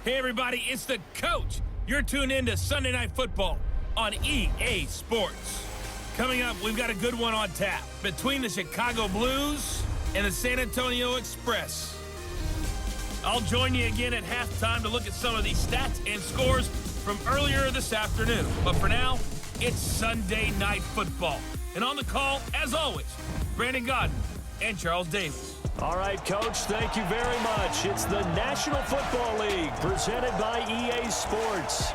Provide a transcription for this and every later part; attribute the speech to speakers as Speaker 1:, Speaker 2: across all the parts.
Speaker 1: Hey everybody, it's the coach. You're tuned in to Sunday Night Football on EA Sports. Coming up, we've got a good one on tap between the Chicago Blues and the San Antonio Express. I'll join you again at halftime to look at some of these stats and scores from earlier this afternoon. But for now, it's Sunday Night Football. And on the call, as always, Brandon Godden and Charles Davis.
Speaker 2: All right, Coach, thank you very much. It's the National Football League presented by EA Sports.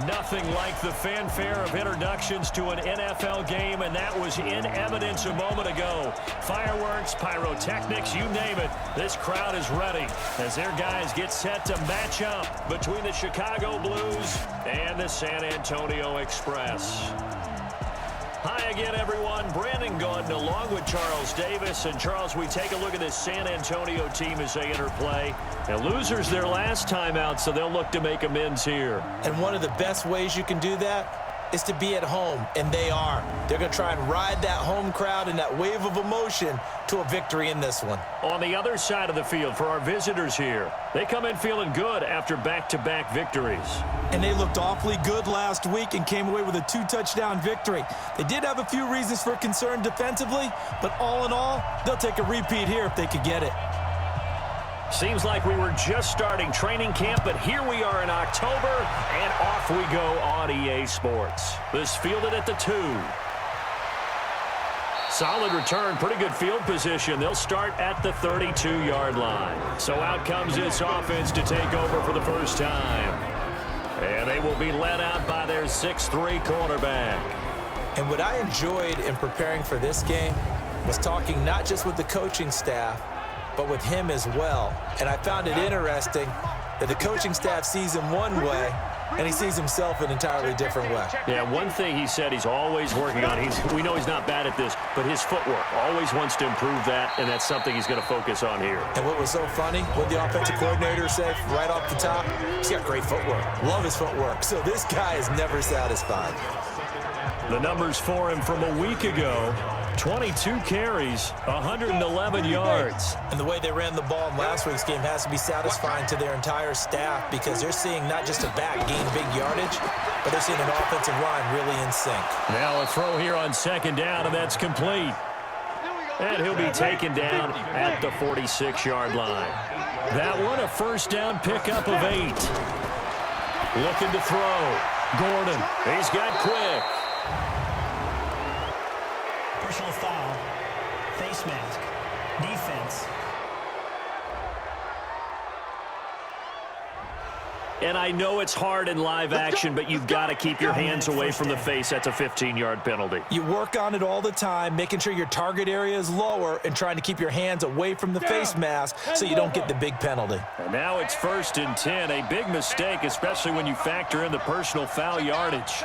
Speaker 2: Nothing like the fanfare of introductions to an NFL game, and that was in evidence a moment ago. Fireworks, pyrotechnics, you name it. This crowd is ready as their guys get set to match up between the Chicago Blues and the San Antonio Express. Hi again, everyone. Brandon Godden along with Charles Davis. And, Charles, we take a look at this San Antonio team as they enter play. And losers their last time out, so they'll look to make amends here.
Speaker 3: And one of the best ways you can do that is to be at home, and they are. They're going to try and ride that home crowd and that wave of emotion to a victory in this one.
Speaker 2: On the other side of the field for our visitors here, they come in feeling good after back-to-back victories.
Speaker 3: And they looked awfully good last week and came away with a 2-touchdown victory. They did have a few reasons for concern defensively, but all in all, they'll take a repeat here if they could get it.
Speaker 2: Seems like we were just starting training camp, but here we are in October, and off we go on EA Sports. This fielded at the 2. Solid return, pretty good field position. They'll start at the 32-yard line. So out comes this offense to take over for the first time. And they will be led out by their 6'3 quarterback.
Speaker 3: And what I enjoyed in preparing for this game was talking not just with the coaching staff, but with him as well. And I found it interesting that the coaching staff sees him one way, and he sees himself an entirely different way.
Speaker 2: Yeah, one thing he said he's always working on, we know he's not bad at this, but his footwork, always wants to improve that, and that's something he's going to focus on here.
Speaker 3: And what was so funny, what the offensive coordinator said right off the top, he's got great footwork. Love his footwork. So this guy is never satisfied.
Speaker 2: The numbers for him from a week ago, 22 carries, 111 yards.
Speaker 3: And the way they ran the ball in last week's game has to be satisfying to their entire staff because they're seeing not just a back gain big yardage, but they're seeing an offensive line really in sync.
Speaker 2: Now a throw here on second down, and that's complete. And he'll be taken down at the 46-yard line. That one a first down pickup of 8. Looking to throw. Gordon, he's got quick.
Speaker 4: Personal foul, face mask, defense.
Speaker 2: And I know it's hard in live action, but you've got to keep your hands away from the face. That's a 15-yard penalty.
Speaker 3: You work on it all the time, making sure your target area is lower and trying to keep your hands away from the face mask so you don't get the big penalty.
Speaker 2: And now it's 1st and 10. A big mistake, especially when you factor in the personal foul yardage.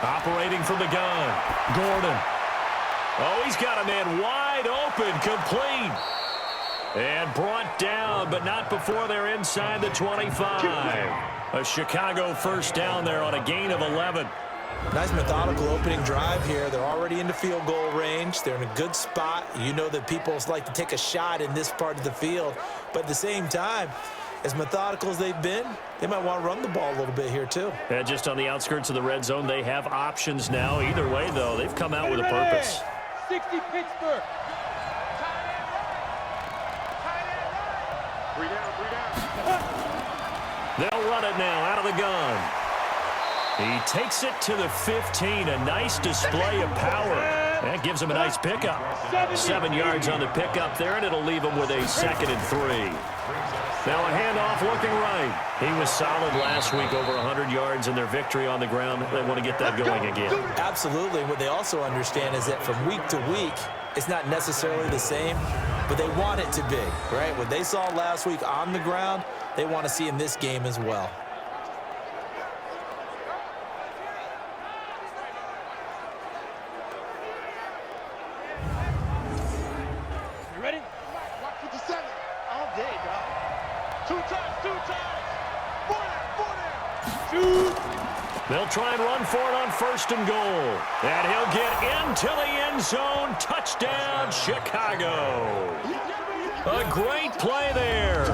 Speaker 2: Operating from the gun, Gordon. Oh, he's got a man wide open, complete. And brought down, but not before they're inside the 25. A Chicago first down there on a gain of 11.
Speaker 3: Nice methodical opening drive here. They're already into field goal range. They're in a good spot. You know that people like to take a shot in this part of the field. But at the same time, as methodical as they've been, they might want to run the ball a little bit here too.
Speaker 2: And just on the outskirts of the red zone, they have options now. Either way, though, they've come out with a purpose.
Speaker 5: 60 Pittsburgh.
Speaker 2: They'll run it now out of the gun. He takes it to the 15. A nice display of power. That gives him a nice pickup. 7 yards on the pickup there, and it'll leave him with a 2nd and 3. Now a handoff looking right. He was solid last week, over 100 yards in their victory on the ground. They want to get that going again.
Speaker 3: Absolutely. What they also understand is that from week to week, it's not necessarily the same, but they want it to be, right? What they saw last week on the ground, they want to see in this game as well.
Speaker 5: You ready? Watch with the 7. All day, dog. 2 times, 2 times. 4 shoot.
Speaker 2: They'll try and run for it on 1st and goal. And he'll get into the end zone. Touchdown, Chicago. A great play there.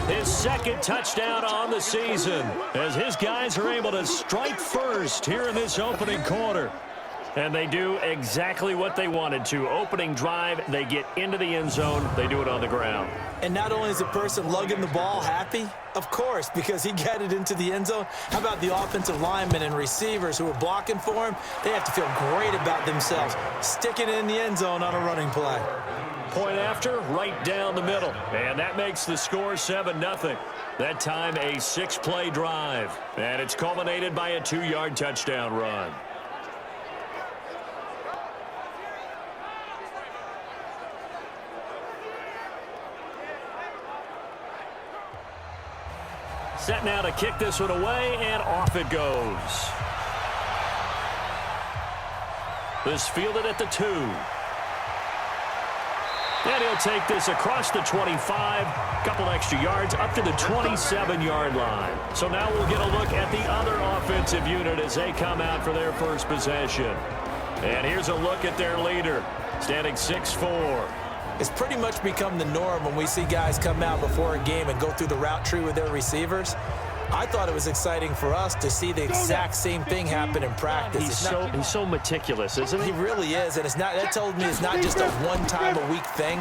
Speaker 2: His second touchdown on the season as his guys are able to strike first here in this opening quarter. And they do exactly what they wanted to. Opening drive, they get into the end zone. They do it on the ground.
Speaker 3: And not only is the person lugging the ball happy, of course, because he got it into the end zone. How about the offensive linemen and receivers who are blocking for him? They have to feel great about themselves, sticking it in the end zone on a running play.
Speaker 2: Point after, right down the middle. And that makes the score 7-0. That time a 6-play drive. And it's culminated by a 2-yard touchdown run. Set now to kick this one away, and off it goes. This fielded at the 2. And he'll take this across the 25, couple extra yards, up to the 27-yard line. So now we'll get a look at the other offensive unit as they come out for their first possession. And here's a look at their leader, standing 6'4".
Speaker 3: It's pretty much become the norm when we see guys come out before a game and go through the route tree with their receivers. I thought it was exciting for us to see the exact same thing happen in practice.
Speaker 2: He's so meticulous, isn't he?
Speaker 3: He really is, and that told me it's not just a one-time-a-week thing.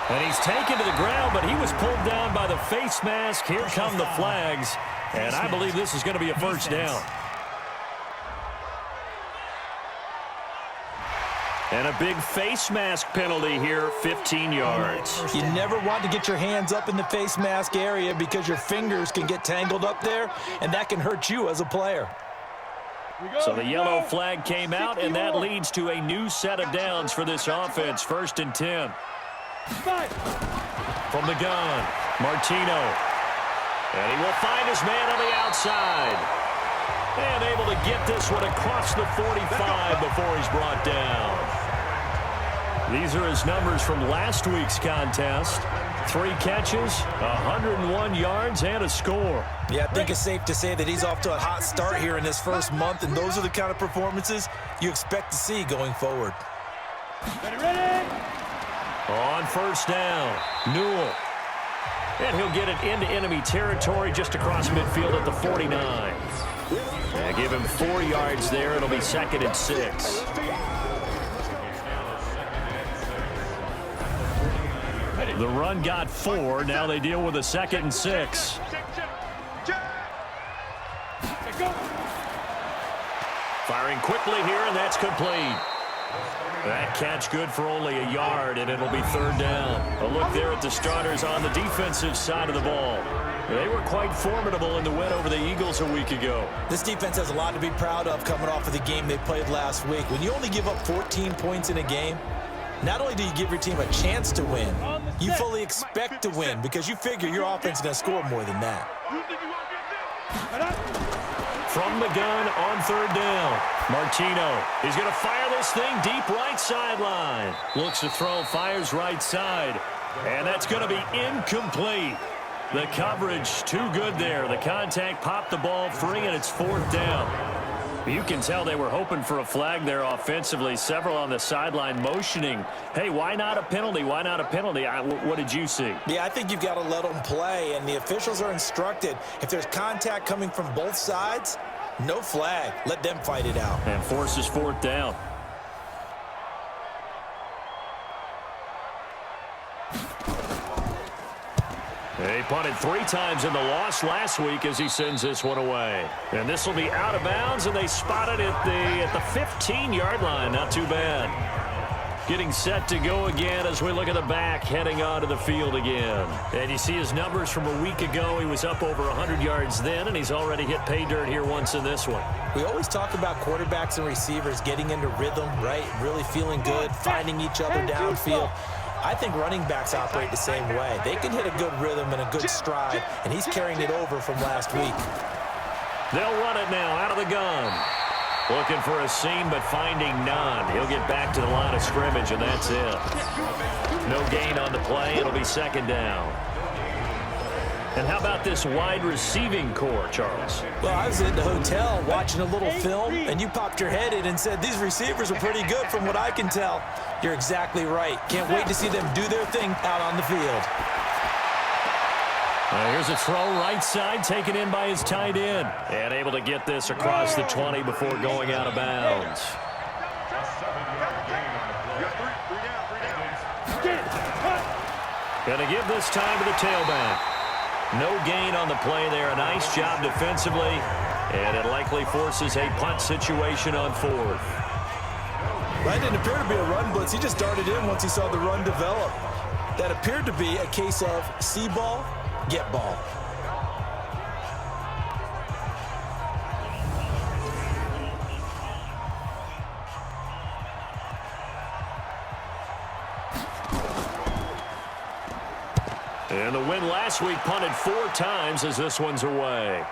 Speaker 2: And he's taken to the ground, but he was pulled down by the face mask. Here come the flags, and I believe this is going to be a first down. And a big face mask penalty here, 15 yards.
Speaker 3: You never want to get your hands up in the face mask area because your fingers can get tangled up there, and that can hurt you as a player.
Speaker 2: So the yellow flag came out, and that leads to a new set of downs for this offense. 1st and 10. From the gun, Martino. And he will find his man on the outside. And able to get this one across the 45 before he's brought down. These are his numbers from last week's contest. 3 catches, 101 yards, and a score.
Speaker 3: Yeah, I think it's safe to say that he's off to a hot start here in this first month, and those are the kind of performances you expect to see going forward.
Speaker 5: Ready?
Speaker 2: On first down, Newell. And he'll get it into enemy territory just across midfield at the 49. Give him 4 yards there. It'll be 2nd and 6. The run got 4. Now they deal with a 2nd and 6. Firing quickly here, and that's complete. That catch good for only a yard, and it'll be 3rd down. A look there at the starters on the defensive side of the ball. They were quite formidable in the win over the Eagles a week ago.
Speaker 3: This defense has a lot to be proud of coming off of the game they played last week. When you only give up 14 points in a game, not only do you give your team a chance to win, you fully expect to win because you figure your offense is going to score more than that.
Speaker 2: From the gun on 3rd down, Martino. He's going to fire this thing deep right sideline. Looks to throw, fires right side. And that's going to be incomplete. The coverage too good there. The contact popped the ball free, and it's 4th down. You can tell they were hoping for a flag there offensively. Several on the sideline motioning, hey, why not a penalty? Why not a penalty? What did you see?
Speaker 3: Yeah, I think you've got to let them play, and the officials are instructed. If there's contact coming from both sides, no flag. Let them fight it out.
Speaker 2: And forces 4th down. He punted 3 times in the loss last week as he sends this one away. And this will be out of bounds, and they spot it at the 15-yard line. Not too bad. Getting set to go again as we look at the back, heading onto the field again. And you see his numbers from a week ago. He was up over 100 yards then, and he's already hit pay dirt here once in this one.
Speaker 3: We always talk about quarterbacks and receivers getting into rhythm, right? Really feeling good, finding each other downfield. I think running backs operate the same way. They can hit a good rhythm and a good stride, and he's carrying it over from last week.
Speaker 2: They'll run it now out of the gun. Looking for a seam, but finding none. He'll get back to the line of scrimmage, and that's it. No gain on the play. It'll be 2nd down. And how about this wide receiving core, Charles?
Speaker 3: Well, I was at the hotel watching a little film, and you popped your head in and said, these receivers are pretty good from what I can tell. You're exactly right. Can't wait to see them do their thing out on the field.
Speaker 2: Here's a throw right side, taken in by his tight end. And able to get this across the 20 before going out of bounds. Going to give this time to the tailback. No gain on the play there. A nice job defensively. And it likely forces a punt situation on 4th.
Speaker 3: That didn't appear to be a run blitz. He just darted in once he saw the run develop. That appeared to be a case of see ball, get ball.
Speaker 2: And the win last week punted 4 times as this one's away.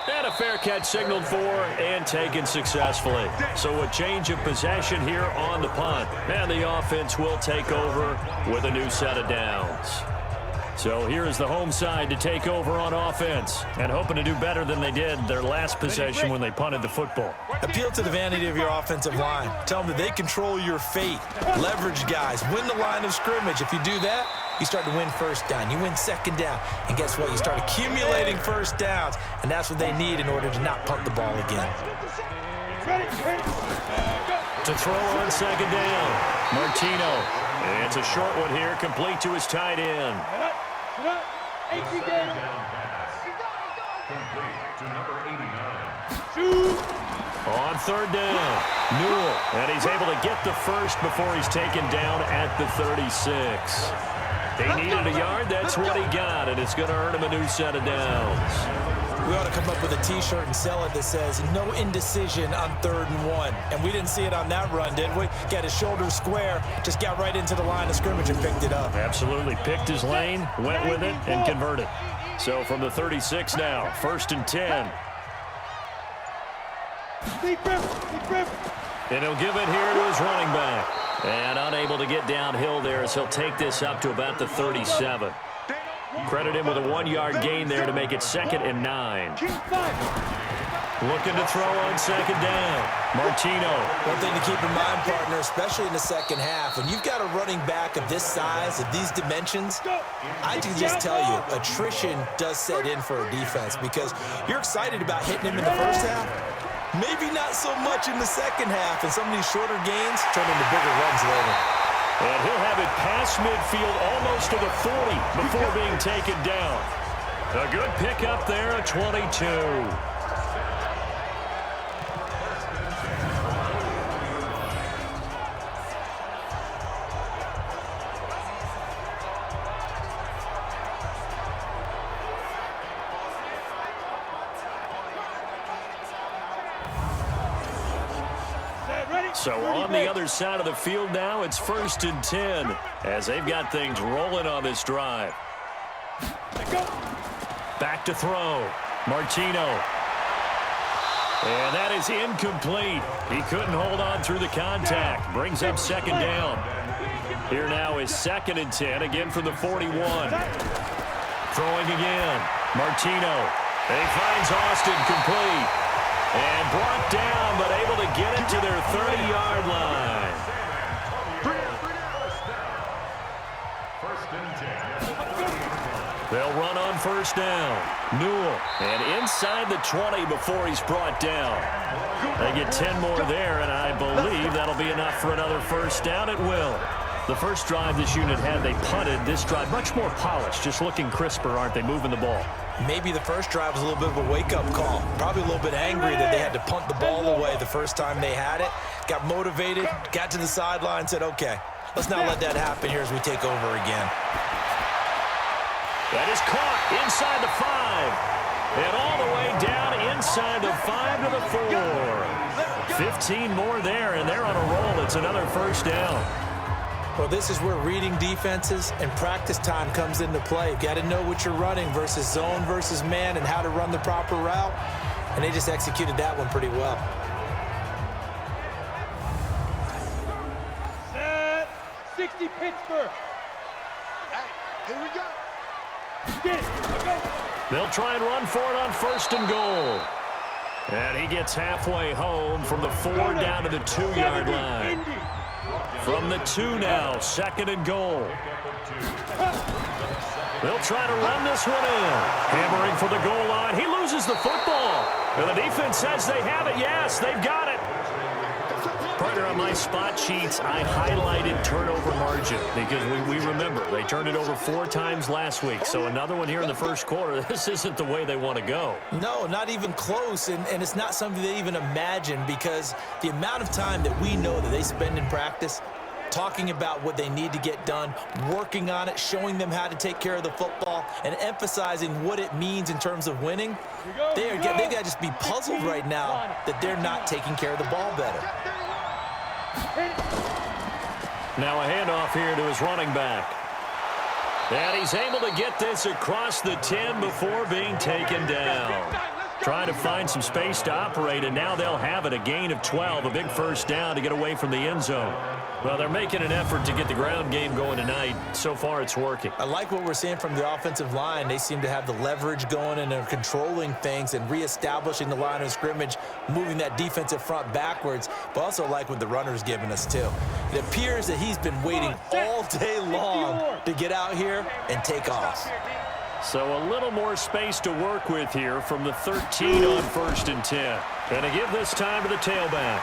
Speaker 2: And a fair catch signaled for and taken successfully. So a change of possession here on the punt. And the offense will take over with a new set of downs. So here is the home side to take over on offense and hoping to do better than they did their last possession when they punted the football.
Speaker 3: Appeal to the vanity of your offensive line. Tell them that they control your fate. Leverage guys. Win the line of scrimmage. If you do that, you start to win first down. You win second down. And guess what? You start accumulating first downs. And that's what they need in order to not punt the ball again.
Speaker 2: To throw on second down, Martino. And it's a short one here, complete to his tight end. On 3rd down, Newell. And he's able to get the first before he's taken down at the 36. He needed a yard. That's what he got, and it's going to earn him a new set of downs.
Speaker 3: We ought to come up with a T-shirt and sell it that says, no indecision on 3rd and 1. And we didn't see it on that run, did we? Got his shoulder square, just got right into the line of scrimmage and picked it up.
Speaker 2: Absolutely. Picked his lane, went with it, and converted. So from the 36 now, 1st and 10. And he'll give it here to his running back. And unable to get downhill there as he'll take this up to about the 37. Credit him with a 1-yard gain there to make it 2nd and 9. Looking to throw on 2nd down. Martino.
Speaker 3: One thing to keep in mind, partner, especially in the second half, when you've got a running back of this size, of these dimensions, I can just tell you, attrition does set in for a defense because you're excited about hitting him in the first half. Maybe not so much in the second half, and some of these shorter gains turn into bigger runs later.
Speaker 2: And he'll have it past midfield almost to the 40 before being taken down. A good pickup there at 22. So on the other side of the field now, it's 1st and 10 as they've got things rolling on this drive. Back to throw. Martino. And that is incomplete. He couldn't hold on through the contact. Brings up 2nd down. Here now is 2nd and 10, again from the 41. Throwing again. Martino. And he finds Austin complete. And brought down, but able to get it to their 30-yard line. They'll run on 1st down. Newell. And inside the 20 before he's brought down. They get 10 more there, and I believe that'll be enough for another 1st down. It will. The first drive this unit had, they punted. This drive, much more polished, just looking crisper, aren't they, moving the ball?
Speaker 3: Maybe the first drive was a little bit of a wake-up call. Probably a little bit angry that they had to punt the ball away the first time they had it. Got motivated, got to the sideline, said, okay, let's not let that happen here as we take over again.
Speaker 2: That is caught inside the 5. And all the way down inside the 5 to the 4. 15 more there, and they're on a roll. It's another 1st down.
Speaker 3: Well, this is where reading defenses and practice time comes into play. You've got to know what you're running versus zone versus man and how to run the proper route. And they just executed that one pretty well.
Speaker 5: Set 60 Pittsburgh. Here we go.
Speaker 2: They'll try and run for it on 1st and goal. And he gets halfway home from the 4 down to the 2-yard line. From the 2 now, 2nd and goal. They'll try to run this one in. Hammering for the goal line. He loses the football. And the defense says they have it. Yes, they've got it. Partner, on my spot sheets, I highlighted turnover margin because we remember they turned it over 4 times last week. So another one here in the first quarter. This isn't the way they want to go.
Speaker 3: No, not even close, and it's not something they even imagine because the amount of time that we know that they spend in practice talking about what they need to get done, working on it, showing them how to take care of the football, and emphasizing what it means in terms of winning, they got to just be puzzled right now that they're not taking care of the ball better.
Speaker 2: Now a handoff here to his running back. And he's able to get this across the 10 before being taken down. Trying to find some space to operate, and now they'll have it. A gain of 12, a big first down to get away from the end zone. Well, they're making an effort to get the ground game going tonight. So far, it's working.
Speaker 3: I like what we're seeing from the offensive line. They seem to have the leverage going and are controlling things and reestablishing the line of scrimmage, moving that defensive front backwards, but also like what the runner's giving us, too. It appears that he's been waiting all day long to get out here and take off.
Speaker 2: So a little more space to work with here from the 13 on 1st and 10. Going to give this time to the tailback.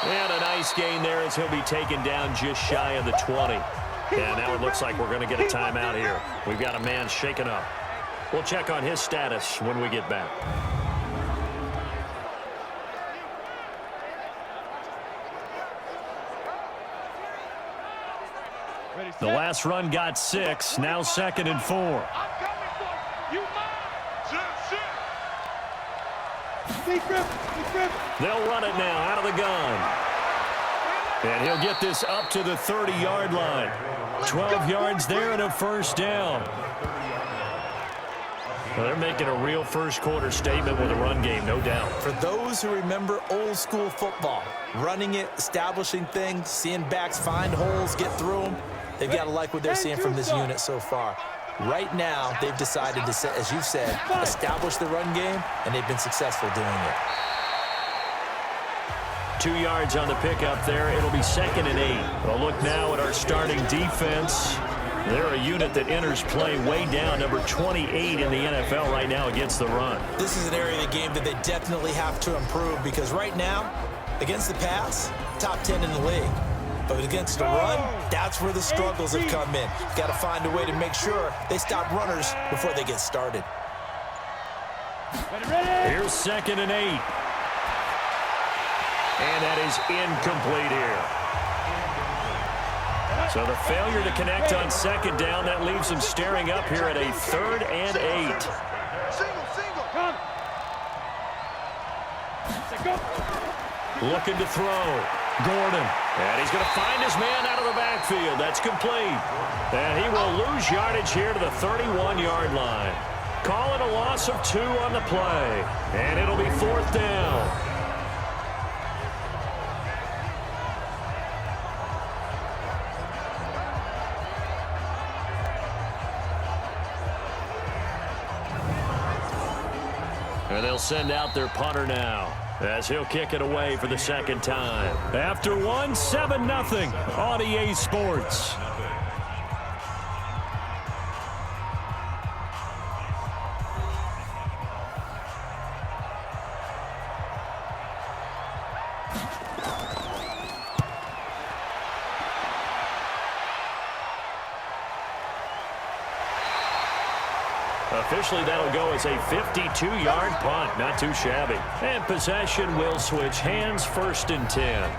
Speaker 2: And a nice gain there as he'll be taken down just shy of the 20. And now it looks like we're going to get a timeout here. We've got a man shaken up. We'll check on his status when we get back. The last run got 6. Now 2nd and 4. They'll run it now out of the gun. And he'll get this up to the 30-yard line. 12 yards there and a first down. Well, they're making a real first-quarter statement with a run game, no doubt.
Speaker 3: For those who remember old-school football, running it, establishing things, seeing backs find holes, get through them, they've got to like what they're seeing from this unit so far. Right now, they've decided to, as you've said, establish the run game, and they've been successful doing it.
Speaker 2: 2 yards on the pickup there. It'll be 2nd and 8. Well, look now at our starting defense. They're a unit that enters play way down, number 28 in the NFL right now against the run.
Speaker 3: This is an area of the game that they definitely have to improve because right now, against the pass, top 10 in the league. But against the run, that's where the struggles have come in. Got to find a way to make sure they stop runners before they get started.
Speaker 2: Here's 2nd and 8. And that is incomplete here. So the failure to connect on 2nd down, that leaves them staring up here at a 3rd and 8. Looking to throw. Gordon. And he's going to find his man out of the backfield. That's complete. And he will lose yardage here to the 31-yard line. Calling a loss of 2 on the play. And it'll be 4th down. And they'll send out their punter now as he'll kick it away for the 2nd time. After one, 7-0 on EA Sports. Officially, that'll go as a 52-yard punt. Not too shabby. And possession will switch hands, 1st and 10.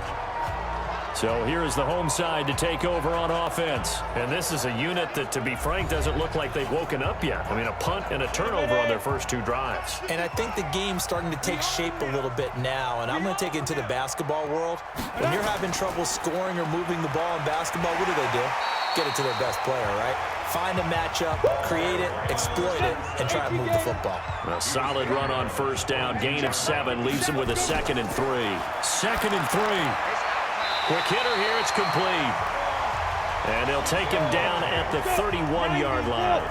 Speaker 2: So here is the home side to take over on offense. And this is a unit that, to be frank, doesn't look like they've woken up yet. I mean, a punt and a turnover on their first 2 drives.
Speaker 3: And I think the game's starting to take shape a little bit now. And I'm going to take it into the basketball world. When you're having trouble scoring or moving the ball in basketball, what do? Get it to their best player, right? Find a matchup, create it, exploit it, and try to move the football.
Speaker 2: A solid run on 1st down. Gain of 7 leaves him with a 2nd and 3. 2nd and 3. Quick hitter here. It's complete. And they'll take him down at the 31-yard line.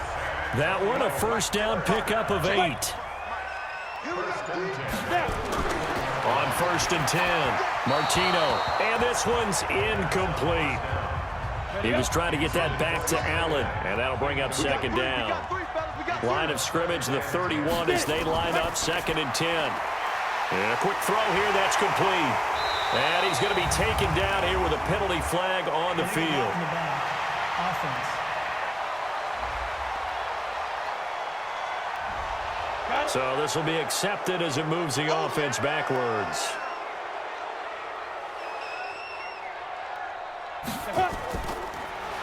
Speaker 2: That one, a 1st down pickup of 8. On 1st and 10, Martino. And this one's incomplete. He was trying to get that back to Allen, and that'll bring up second down. Line of scrimmage, the 31 as they line up 2nd and 10. And a quick throw here, that's complete. And he's going to be taken down here with a penalty flag on the field. So this will be accepted as it moves the offense backwards.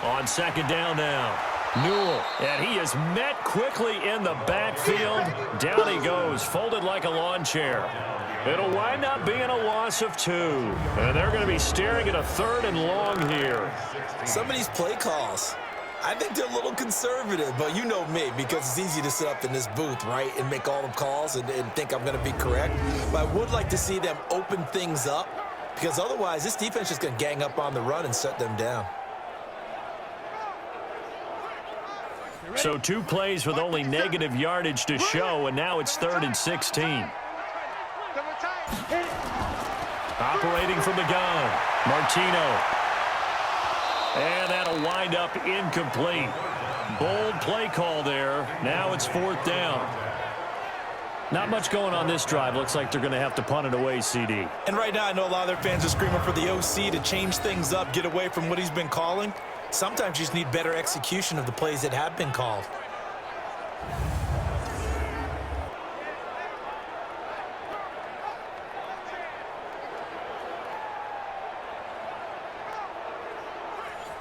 Speaker 2: On 2nd down now. Newell, and he is met quickly in the backfield. Down he goes, folded like a lawn chair. It'll wind up being a loss of 2. And they're going to be staring at a 3rd and long here.
Speaker 3: Some of these play calls, I think they're a little conservative, but you know me, because it's easy to sit up in this booth, right, and make all the calls and think I'm going to be correct. But I would like to see them open things up, because otherwise this defense is going to gang up on the run and shut them down.
Speaker 2: So 2 plays with only negative yardage to show, and now it's 3rd and 16. Operating from the gun, Martino. And that'll wind up incomplete. Bold play call there. Now it's 4th down. Not much going on this drive. Looks like they're going to have to punt it away, CD.
Speaker 3: And right now I know a lot of their fans are screaming for the OC to change things up, get away from what he's been calling. Sometimes you just need better execution of the plays that have been called.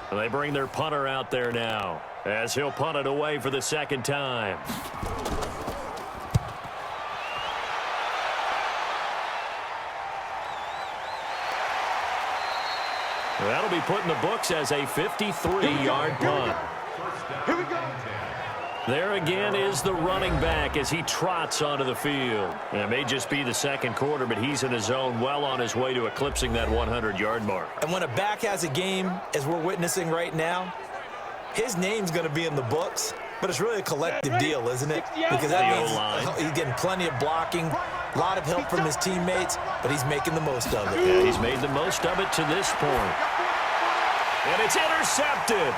Speaker 2: They bring their punter out there now as he'll punt it away for the 2nd time. That'll be put in the books as a 53-yard punt.
Speaker 5: Here we go.
Speaker 2: There again is the running back as he trots onto the field. It may just be the 2nd quarter, but he's in his zone, well on his way to eclipsing that 100-yard mark.
Speaker 3: And when a back has a game, as we're witnessing right now, his name's going to be in the books, but it's really a collective deal, isn't it? Because that means he's getting plenty of blocking, a lot of help from his teammates, but he's making the most of it.
Speaker 2: Yeah, he's made the most of it to this point. And it's intercepted.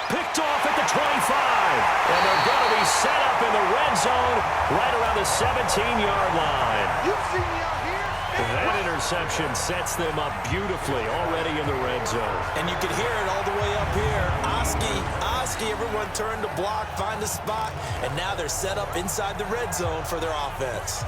Speaker 2: Picked off at the 25. And they're going to be set up in the red zone right around the 17-yard line.
Speaker 5: You see me out here?
Speaker 2: That interception sets them up beautifully already in the red zone.
Speaker 3: And you can hear it all the way up here. Oski, everyone turned to block, find a spot, and now they're set up inside the red zone for their offense.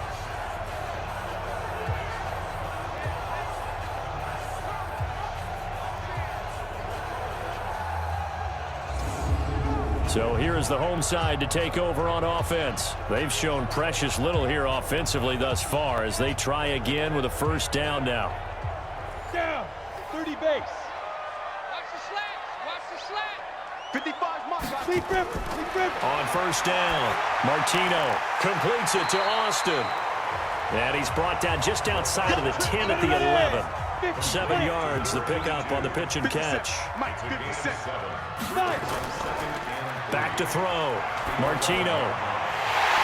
Speaker 2: So here is the home side to take over on offense. They've shown precious little here offensively thus far as they try again with a 1st down now.
Speaker 5: Down. 30 base. Watch the slant. Watch the slant. 55 mark. Lead river.
Speaker 2: On 1st down, Martino completes it to Austin. And he's brought down just outside of the 10 at the 11. 7 yards, the pickup on the pitch and catch. Back to throw. Martino.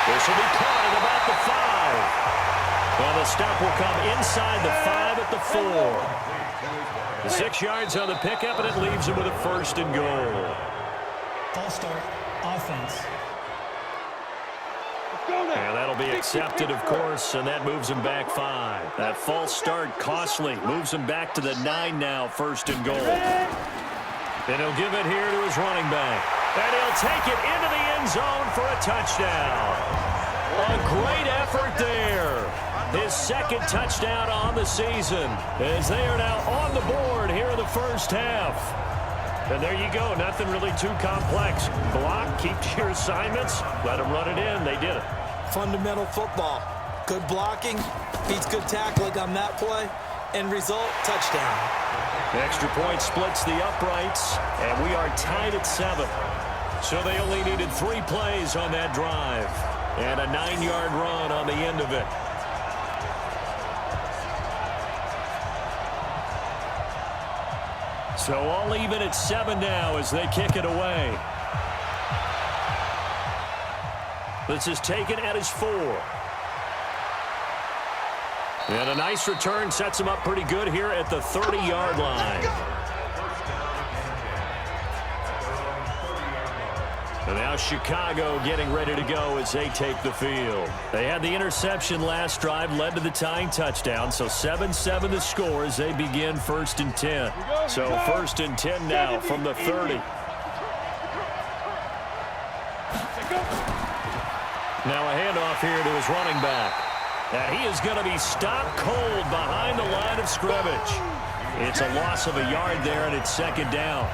Speaker 2: This will be caught at about the 5. Well, the stop will come inside the 5 at the 4. The 6 yards on the pickup, and it leaves him with a 1st and goal.
Speaker 4: False start, offense.
Speaker 2: And that'll be accepted, of course, and that moves him back 5. That false start costly. Moves him back to the 9 now, 1st and goal. And he'll give it here to his running back. And he'll take it into the end zone for a touchdown. A great effort there. His 2nd touchdown on the season as they are now on the board here in the 1st half. And there you go. Nothing really too complex. Block, keep to your assignments, let them run it in. They did it.
Speaker 3: Fundamental football. Good blocking, beats good tackling on that play. End result, touchdown.
Speaker 2: Extra point splits the uprights, and we are tied at 7. So they only needed 3 plays on that drive, and a 9-yard run on the end of it. So all even at 7 now as they kick it away. This is taken at his 4. And a nice return sets him up pretty good here at the 30-yard line. And now Chicago getting ready to go as they take the field. They had the interception last drive, led to the tying touchdown. So 7-7 the score as they begin 1st and 10. So 1st and 10 now from the 30. Now a handoff here to his running back. And he is going to be stopped cold behind the line of scrimmage. It's a loss of a yard there, and it's 2nd down.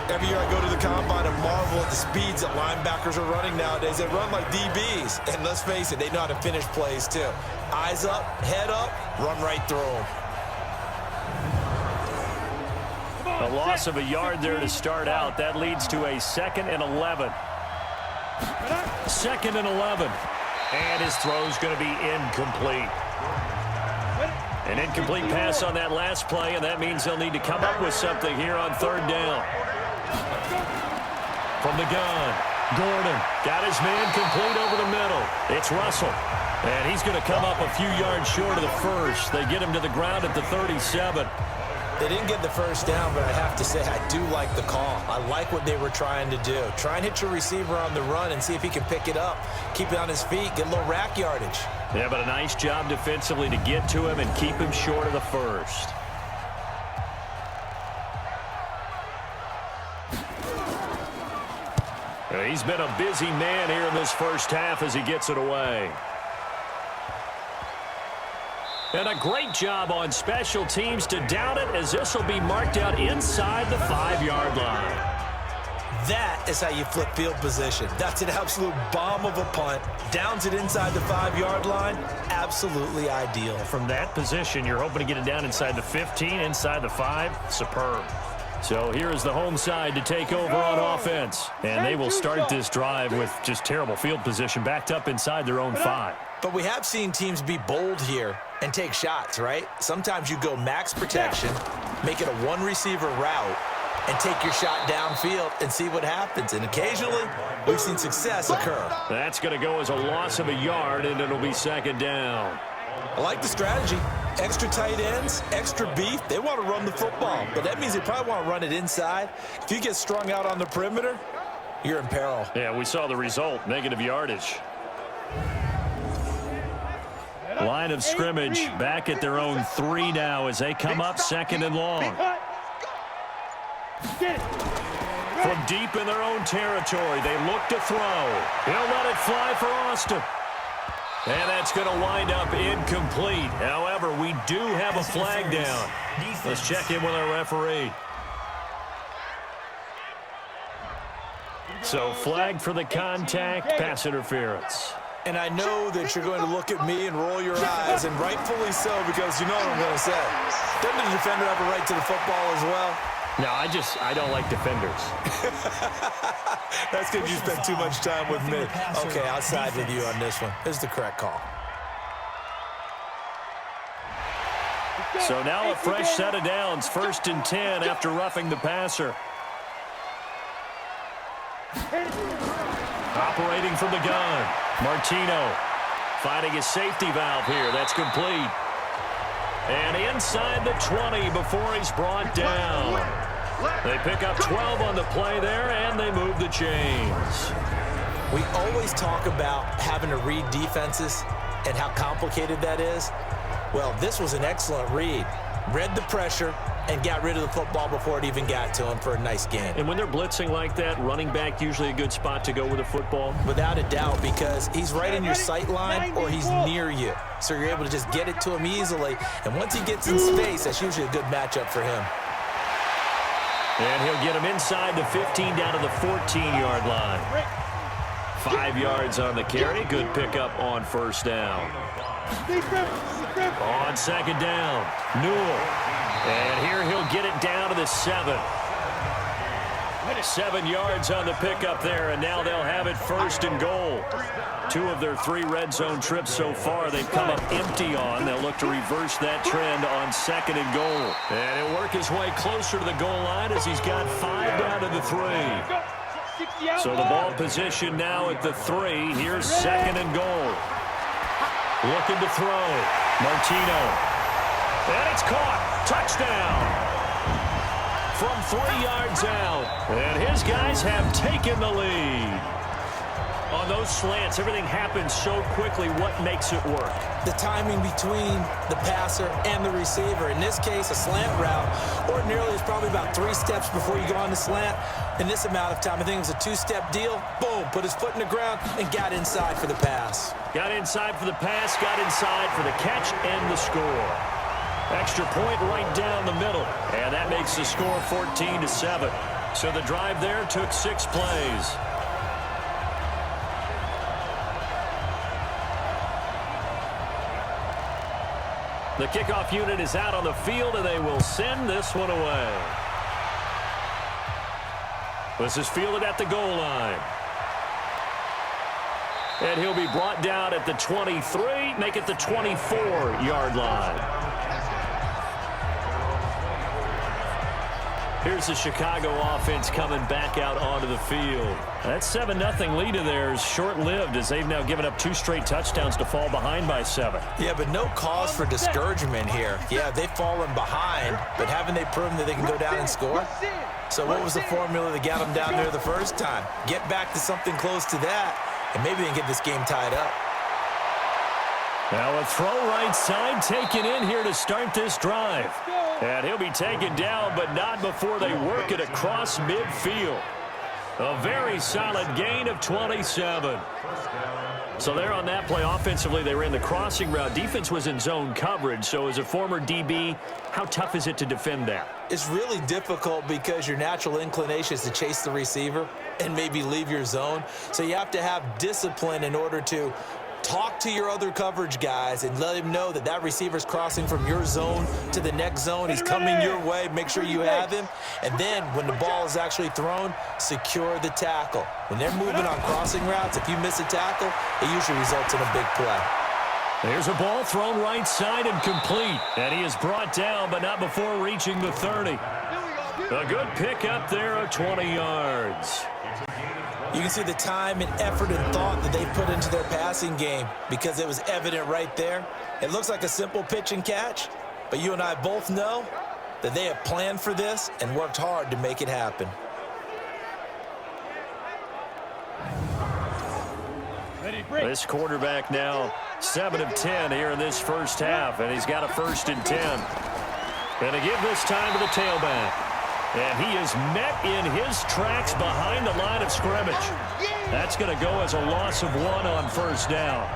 Speaker 3: Every year I go to the combine and marvel at the speeds that linebackers are running nowadays. They run like DBs. And let's face it, they know how to finish plays too. Eyes up, head up, run right through them.
Speaker 2: A loss of a yard there to start out. That leads to a 2nd and 11. 2nd and 11. And his throw is going to be incomplete. An incomplete pass on that last play, and that means they'll need to come up with something here on 3rd down. From the gun, Gordon got his man complete over the middle. It's Russell, and he's going to come up a few yards short of the first. They get him to the ground at the 37.
Speaker 3: They didn't get the first down, but I have to say I do like the call. I like what they were trying to do. Try and hit your receiver on the run and see if he can pick it up. Keep it on his feet, get a little rack yardage.
Speaker 2: Yeah, but a nice job defensively to get to him and keep him short of the first. He's been a busy man here in this first half as he gets it away. And a great job on special teams to down it, as this will be marked out inside the 5-yard line.
Speaker 3: That is how you flip field position. That's an absolute bomb of a punt. Downs it inside the 5-yard line. Absolutely ideal.
Speaker 2: From that position, you're hoping to get it down inside the 15, inside the 5. Superb. So here is the home side to take over on offense. And they will start this drive with just terrible field position, backed up inside their own 5.
Speaker 3: But we have seen teams be bold here and take shots, right? Sometimes you go max protection, make it a one-receiver route, and take your shot downfield and see what happens. And occasionally, we've seen success occur.
Speaker 2: That's going to go as a loss of a yard, and it'll be 2nd down.
Speaker 3: I like the strategy. Extra tight ends, extra beef. They want to run the football, but that means they probably want to run it inside. If you get strung out on the perimeter, you're in peril.
Speaker 2: Yeah, we saw the result, negative yardage. Line of scrimmage back at their own 3 now as they come up 2nd and long. From deep in their own territory, they look to throw. He'll let it fly for Austin. And that's going to wind up incomplete. However, we do have a flag down. Let's check in with our referee. So flag for the contact, pass interference.
Speaker 3: And I know that you're going to look at me and roll your eyes, and rightfully so, because you know what I'm going to say. Doesn't the defender have a right to the football as well?
Speaker 2: No, I don't like defenders.
Speaker 3: That's because you spent too much time with me. Okay, I'll side with you on this one. This is the correct call.
Speaker 2: So now a fresh set of downs, 1st and 10 after roughing the passer. Operating from the gun, Martino finding his safety valve here. That's complete. And inside the 20 before he's brought down. They pick up 12 on the play there, and they move the chains.
Speaker 3: We always talk about having to read defenses and how complicated that is. Well, this was an excellent read. Read the pressure and got rid of the football before it even got to him for a nice gain.
Speaker 2: And when they're blitzing like that, running back usually a good spot to go with the football?
Speaker 3: Without a doubt, because he's right in your sight line or he's near you. So you're able to just get it to him easily. And once he gets in space, that's usually a good matchup for him.
Speaker 2: And he'll get him inside the 15 down to the 14-yard line. 5 yards on the carry. Good pickup on 1st down. On 2nd down, Newell. And here he'll get it down to the 7. 7 yards on the pickup there, and now they'll have it 1st and goal. 2 of their 3 red zone trips so far they've come up empty on. They'll look to reverse that trend on 2nd and goal. And he'll work his way closer to the goal line as he's got 5 down to the 3. So the ball position now at the 3. Here's 2nd and goal. Looking to throw. Martino. And it's caught. Touchdown. from 3 yards out. And his guys have taken the lead. On those slants, everything happens so quickly. What makes it work?
Speaker 3: The timing between the passer and the receiver. In this case, a slant route ordinarily is probably about 3 steps before you go on the slant. In this amount of time, I think it was a 2-step deal. Boom, put his foot in the ground and got inside for the pass.
Speaker 2: Got inside for the pass, got inside for the catch and the score. Extra point right down the middle. And that makes the score 14-7. So the drive there took 6 plays. The kickoff unit is out on the field, and they will send this one away. This is fielded at the goal line. And he'll be brought down at the 23, make it the 24-yard line. Here's the Chicago offense coming back out onto the field. That 7-0 lead of theirs short-lived as they've now given up 2 straight touchdowns to fall behind by 7.
Speaker 3: Yeah, but no cause for discouragement here. Yeah, they've fallen behind, but haven't they proven that they can go down and score? So what was the formula that got them down there the first time? Get back to something close to that, and maybe they can get this game tied up.
Speaker 2: Now a throw right side taken in here to start this drive. And he'll be taken down, but not before they work it across midfield. A very solid gain of 27. So there on that play, offensively, they ran the crossing route. Defense was in zone coverage. So as a former DB, how tough is it to defend that?
Speaker 3: It's really difficult because your natural inclination is to chase the receiver and maybe leave your zone. So you have to have discipline in order to talk to your other coverage guys and let him know that that receiver's crossing from your zone to the next zone. He's coming your way. Make sure you have him. And then when the ball is actually thrown, secure the tackle. When they're moving on crossing routes, if you miss a tackle, it usually results in a big play.
Speaker 2: There's a ball thrown right side and complete. And he is brought down, but not before reaching the 30. A good pickup there of 20 yards.
Speaker 3: You can see the time and effort and thought that they put into their passing game because it was evident right there. It looks like a simple pitch and catch, but you and I both know that they have planned for this and worked hard to make it happen.
Speaker 2: This quarterback now 7 of 10 here in this first half, and he's got a 1st and 10. And to give this time to the tailback. And he is met in his tracks behind the line of scrimmage. That's going to go as a loss of 1 on 1st down.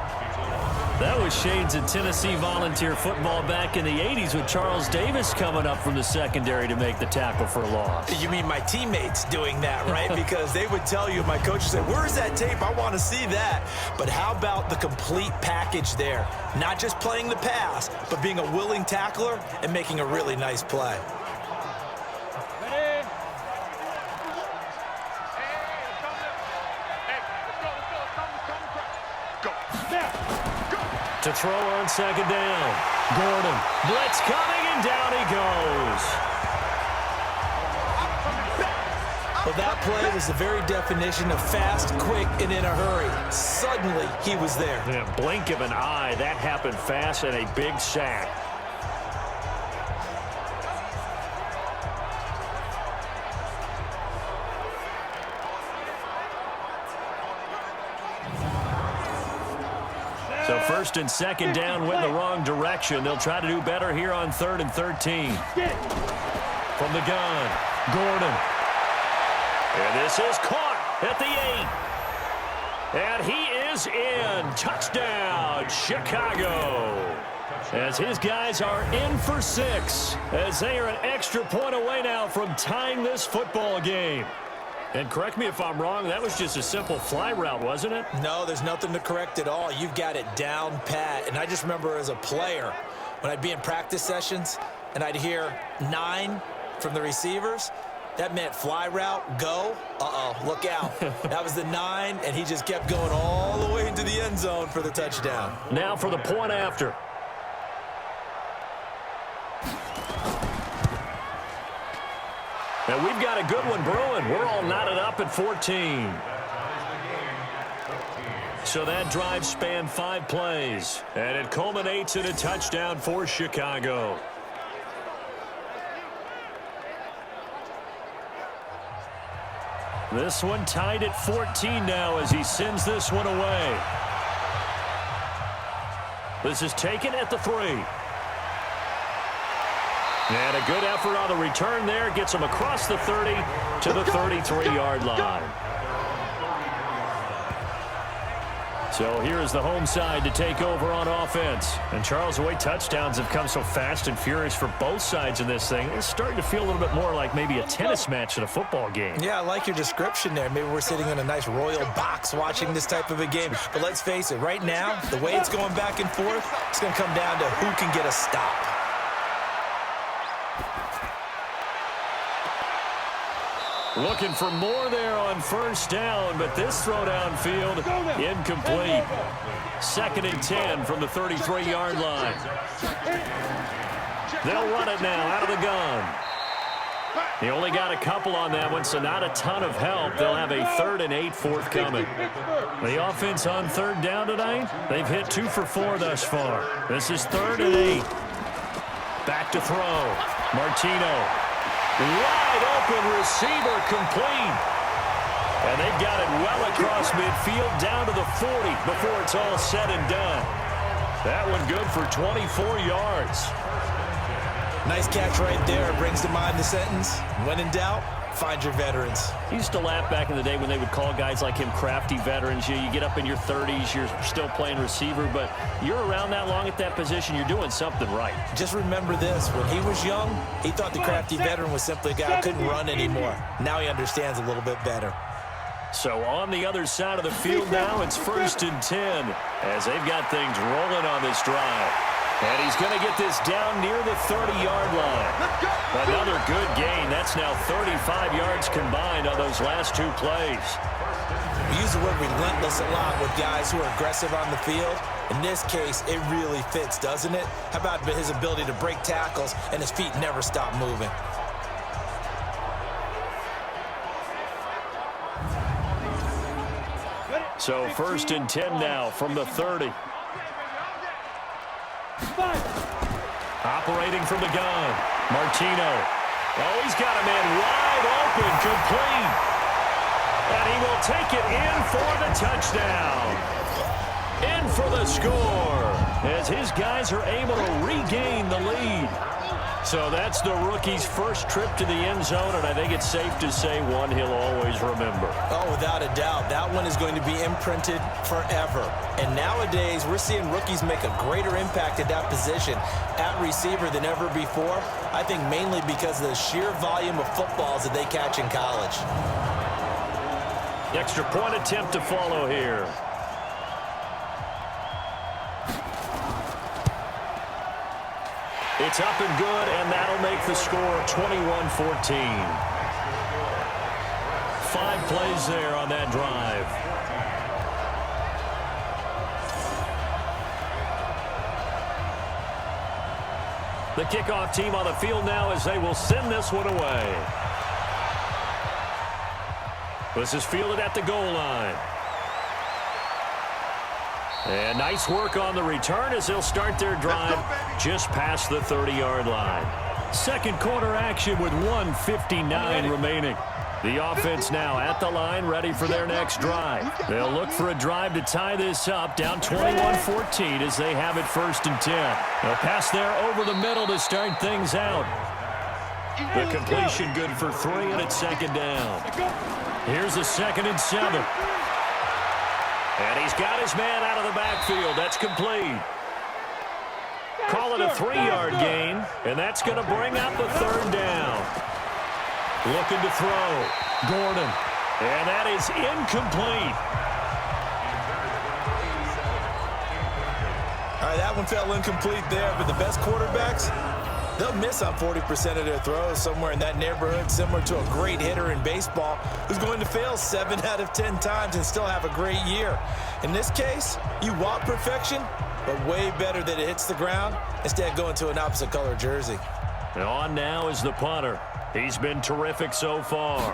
Speaker 2: That was shades of Tennessee volunteer football back in the 80s with Charles Davis coming up from the secondary to make the tackle for a loss.
Speaker 3: You mean my teammates doing that, right? Because they would tell you, my coach would say, where's that tape? I want to see that. But how about the complete package there? Not just playing the pass, but being a willing tackler and making a really nice play.
Speaker 2: To throw on 2nd down. Gordon. Blitz coming, and down he goes.
Speaker 3: Well, that play was the very definition of fast, quick, and in a hurry. Suddenly, he was there.
Speaker 2: In a blink of an eye, that happened fast and a big sack. So 1st and 2nd down went in the wrong direction. They'll try to do better here on 3rd and 13. From the gun, Gordon. And this is caught at the 8. And he is in. Touchdown, Chicago. As his guys are in for 6. As they are an extra point away now from tying this football game. And correct me if I'm wrong, that was just a simple fly route, wasn't it?
Speaker 3: No, there's nothing to correct at all. You've got it down pat. And I just remember as a player, when I'd be in practice sessions and I'd hear 9 from the receivers, that meant fly route, go. Uh-oh, look out. That was the 9, and he just kept going all the way into the end zone for the touchdown.
Speaker 2: Now for the point after. And we've got a good one brewing. We're all knotted up at 14. So that drive spanned 5 plays. And it culminates in a touchdown for Chicago. This one tied at 14 now as he sends this one away. This is taken at the 3. And a good effort on the return there. Gets him across the 30 to the 33-yard line. So here's the home side to take over on offense. And Charles, the way touchdowns have come so fast and furious for both sides in this thing, it's starting to feel a little bit more like maybe a tennis match in a football game.
Speaker 3: Yeah, I like your description there. Maybe we're sitting in a nice royal box watching this type of a game. But let's face it, right now, the way it's going back and forth, it's going to come down to who can get a stop.
Speaker 2: Looking for more there on first down, but this throw downfield incomplete. 2nd and 10 from the 33-yard line. They'll run it now out of the gun. He only got a couple on that one, so not a ton of help. They'll have a 3rd and 8 forthcoming. The offense on 3rd down tonight, they've hit 2 for 4 thus far. This is 3rd and 8. Back to throw. Martino. Wide open receiver complete. And they've got it well across midfield down to the 40 before it's all said and done. That one good for 24 yards.
Speaker 3: Nice catch right there. Brings to mind the sentence, when in doubt, find your veterans.
Speaker 2: I used to laugh back in the day when they would call guys like him crafty veterans. You get up in your 30s, you're still playing receiver, but you're around that long at that position, you're doing something right.
Speaker 3: Just remember this, when he was young, he thought the crafty veteran was simply a guy who couldn't run anymore. Now he understands a little bit better.
Speaker 2: So on the other side of the field now, it's 1st and 10 as they've got things rolling on this drive. And he's going to get this down near the 30-yard line. Another good gain. That's now 35 yards combined on those last 2 plays.
Speaker 3: We use the word relentless a lot with guys who are aggressive on the field. In this case, it really fits, doesn't it? How about his ability to break tackles and his feet never stop moving?
Speaker 2: So 1st and 10 now from the 30. Operating from the gun. Martino. Oh, he's got a man wide open, complete. And he will take it in for the touchdown. In for the score as his guys are able to regain the lead. So that's the rookie's first trip to the end zone, and I think it's safe to say one he'll always remember.
Speaker 3: Oh, without a doubt. That one is going to be imprinted forever. And nowadays, we're seeing rookies make a greater impact at that position at receiver than ever before. I think mainly because of the sheer volume of footballs that they catch in college.
Speaker 2: Extra point attempt to follow here. It's up and good, and that'll make the score 21-14. 5 plays there on that drive. The kickoff team on the field now as they will send this one away. This is fielded at the goal line. And nice work on the return as they'll start their drive just past the 30-yard line. Second quarter action with 1:59 remaining. The offense now at the line, ready for their next drive. They'll look for a drive to tie this up, down 21-14 as they have it 1st and 10. They'll pass there over the middle to start things out. The completion good for 3, and it's 2nd down. Here's a 2nd and 7. And he's got his man out of the backfield. That's complete. Call it a 3-yard gain, and that's going to bring up the 3rd down. Looking to throw. Gordon. And that is incomplete.
Speaker 3: All right, that one fell incomplete there, but the best quarterbacks, they'll miss on 40% of their throws, somewhere in that neighborhood, similar to a great hitter in baseball who's going to fail 7 out of 10 times and still have a great year. In this case, you want perfection, but way better that it hits the ground instead of going to an opposite color jersey.
Speaker 2: And on now is the punter. He's been terrific so far.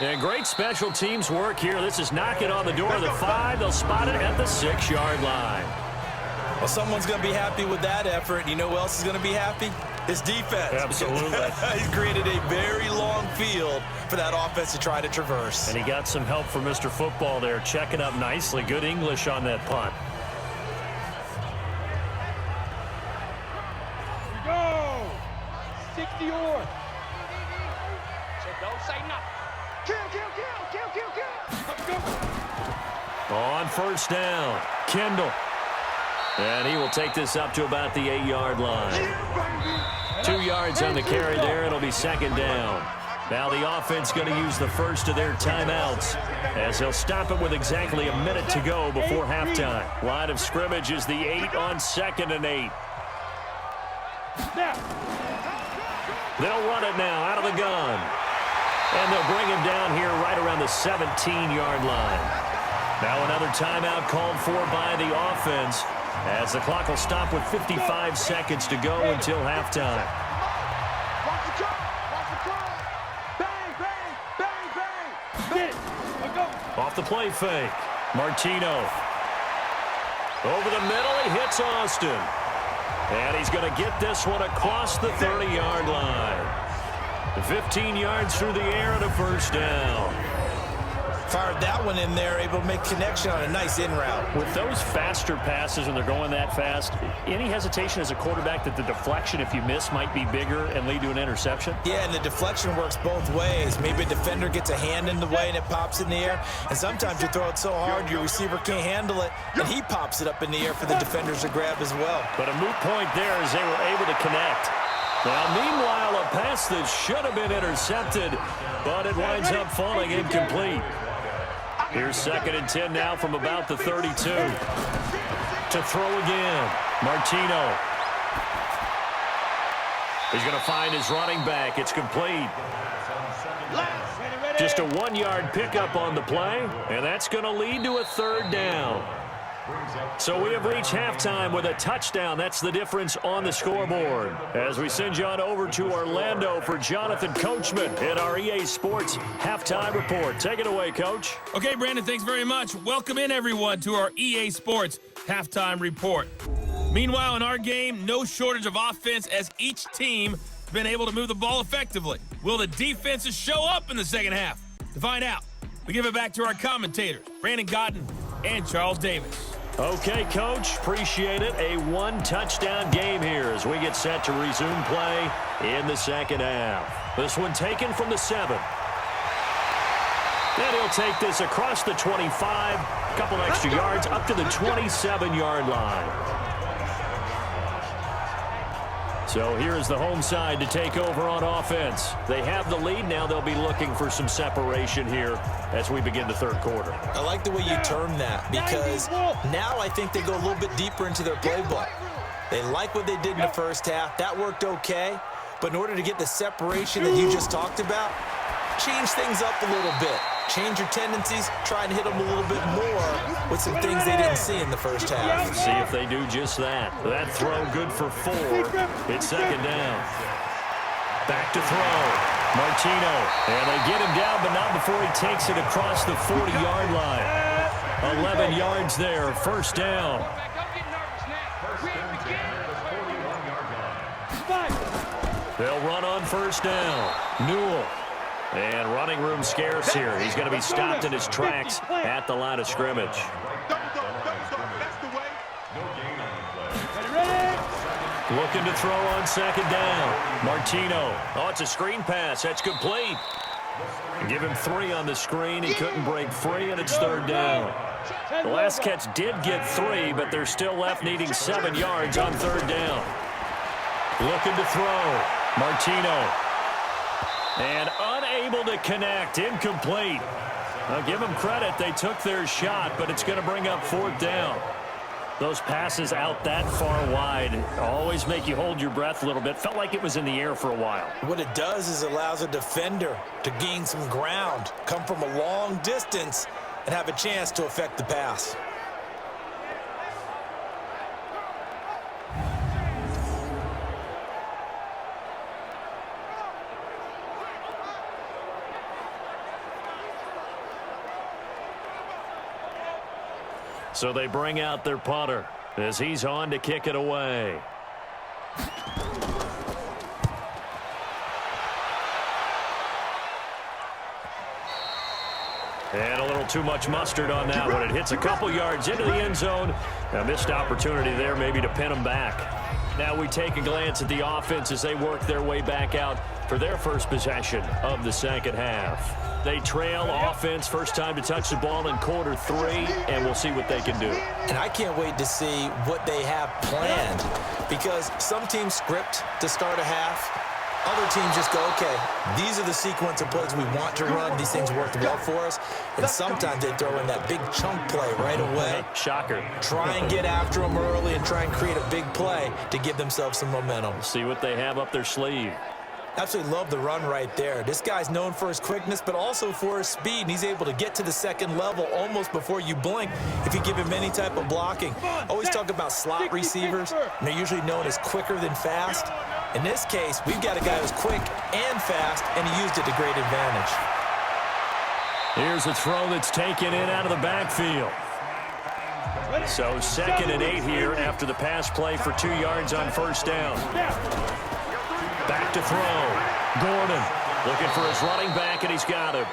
Speaker 2: And great special teams work here. This is knocking on the door of the 5. They'll spot it at the 6-yard line.
Speaker 3: Well, someone's going to be happy with that effort. You know who else is going to be happy? His defense.
Speaker 2: Absolutely.
Speaker 3: He's created a very long field for that offense to try to traverse.
Speaker 2: And he got some help from Mr. Football there, checking up nicely. Good English on that punt.
Speaker 5: Go! 60 or. Don't say nothing. Kill.
Speaker 2: On first down, Kendall. And he will take this up to about the 8-yard line. 2 yards on the carry there. It'll be second down. Now the offense going to use the first of their timeouts as they'll stop it with exactly a minute to go before halftime. Line of scrimmage is the 8 on 2nd and 8. They'll run it now out of the gun. And they'll bring him down here right around the 17-yard line. Now another timeout called for by the offense as the clock will stop with 55 seconds to go until halftime. Off the play fake. Martino. Over the middle, he hits Austin. And he's going to get this one across the 30-yard line. 15 yards through the air and a first down.
Speaker 3: Fired that one in there, able to make connection on a nice in route.
Speaker 2: With those faster passes when they're going that fast, any hesitation as a quarterback that the deflection, if you miss, might be bigger and lead to an interception?
Speaker 3: Yeah, and the deflection works both ways. Maybe a defender gets a hand in the way and it pops in the air. And sometimes you throw it so hard your receiver can't handle it, and he pops it up in the air for the defenders to grab as well.
Speaker 2: But a moot point there as they were able to connect. Now, meanwhile, a pass that should have been intercepted, but it winds up falling incomplete. Here's 2nd and 10 now from about the 32. To throw again, Martino. He's going to find his running back. It's complete. Just a 1-yard pickup on the play, and that's going to lead to a third down. So we have reached halftime with a touchdown. That's the difference on the scoreboard. As we send you on over to Orlando for Jonathan Coachman in our EA Sports Halftime Report. Take it away, Coach.
Speaker 1: Okay, Brandon, thanks very much. Welcome in, everyone, to our EA Sports Halftime Report. Meanwhile, in our game, no shortage of offense as each team has been able to move the ball effectively. Will the defenses show up in the second half? To find out, we give it back to our commentators, Brandon Godden and Charles Davis.
Speaker 2: Okay, Coach, appreciate it. A 1-touchdown game here as we get set to resume play in the second half. This one taken from the 7. And he'll take this across the 25, a couple extra yards up to the 27-yard line. So here's the home side to take over on offense. They have the lead. Now they'll be looking for some separation here as we begin the third quarter.
Speaker 3: I like the way you term that because now I think they go a little bit deeper into their playbook. They like what they did in the first half. That worked okay. But in order to get the separation that you just talked about, change things up a little bit. Change your tendencies, try and hit them a little bit more with some things they didn't see in the first half.
Speaker 2: See if they do just that. That throw good for 4. It's second down. Back to throw. Martino. And they get him down, but not before he takes it across the 40-yard line. 11 yards there. First down. They'll run on first down. Newell. And running room scarce here. He's going to be stopped in his tracks at the line of scrimmage. Looking to throw on second down. Martino. Oh, it's a screen pass. That's complete. Give him 3 on the screen. He couldn't break free, and it's third down. The last catch did get 3, but they're still left needing 7 yards on third down. Looking to throw. Martino. And unable to connect. Incomplete. I'll give them credit. They took their shot, but it's going to bring up fourth down. Those passes out that far wide always make you hold your breath a little bit. Felt like it was in the air for a while.
Speaker 3: What it does is allows a defender to gain some ground, come from a long distance, and have a chance to affect the pass.
Speaker 2: So they bring out their punter. as he's on to kick it away. And a little too much mustard on that one. It hits a couple yards into the end zone. A missed opportunity there maybe to pin them back. Now we take a glance at the offense as they work their way back out for their first possession of the second half. They trail offense, first time to touch the ball in quarter 3, and we'll see what they can do.
Speaker 3: And I can't wait to see what they have planned, because some teams script to start a half. Other teams just go, okay, these are the sequence of plays we want to run. These things worked well for us. And sometimes they throw in that big chunk play right away.
Speaker 2: Shocker.
Speaker 3: Try and get after them early and try and create a big play to give themselves some momentum.
Speaker 2: See what they have up their sleeve.
Speaker 3: Absolutely love the run right there. This guy's known for his quickness, but also for his speed. And he's able to get to the second level almost before you blink if you give him any type of blocking. Always talk about slot receivers, and they're usually known as quicker than fast. In this case, we've got a guy who's quick and fast, and he used it to great advantage.
Speaker 2: Here's a throw that's taken in out of the backfield. So 2nd and 8 here after the pass play for 2 yards on first down. Back to throw. Gordon looking for his running back, and he's got him.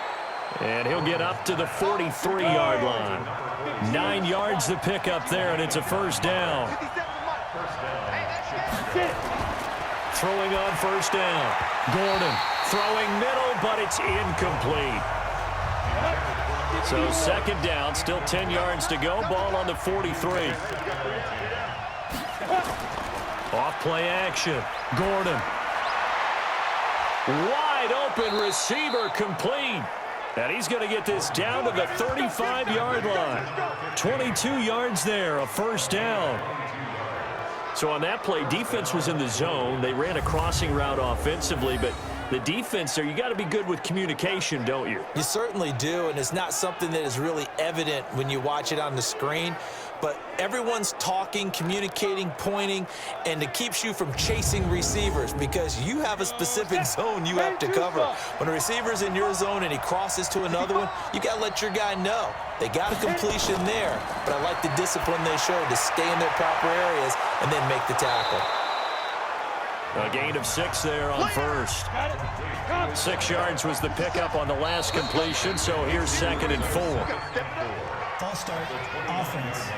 Speaker 2: And he'll get up to the 43-yard line. 9 yards to pick up there, and it's a first down. Throwing on first down. Gordon throwing middle, but it's incomplete. So 2nd down, still 10 yards to go. Ball on the 43. Off play action. Gordon. Wide open receiver complete. And he's going to get this down to the 35-yard line. 22 yards there, a first down. So on that play, defense was in the zone. They ran a crossing route offensively, but the defense there, you got to be good with communication, don't you?
Speaker 3: You certainly do, and it's not something that is really evident when you watch it on the screen. But everyone's talking, communicating, pointing, and it keeps you from chasing receivers because you have a specific zone you have to cover. When a receiver's in your zone and he crosses to another one, you got to let your guy know. They got a completion there, but I like the discipline they showed to stay in their proper areas and then make the tackle.
Speaker 2: A gain of 6 there on first. 6 yards was the pickup on the last completion, so here's 2nd and 4.
Speaker 4: False start, offense.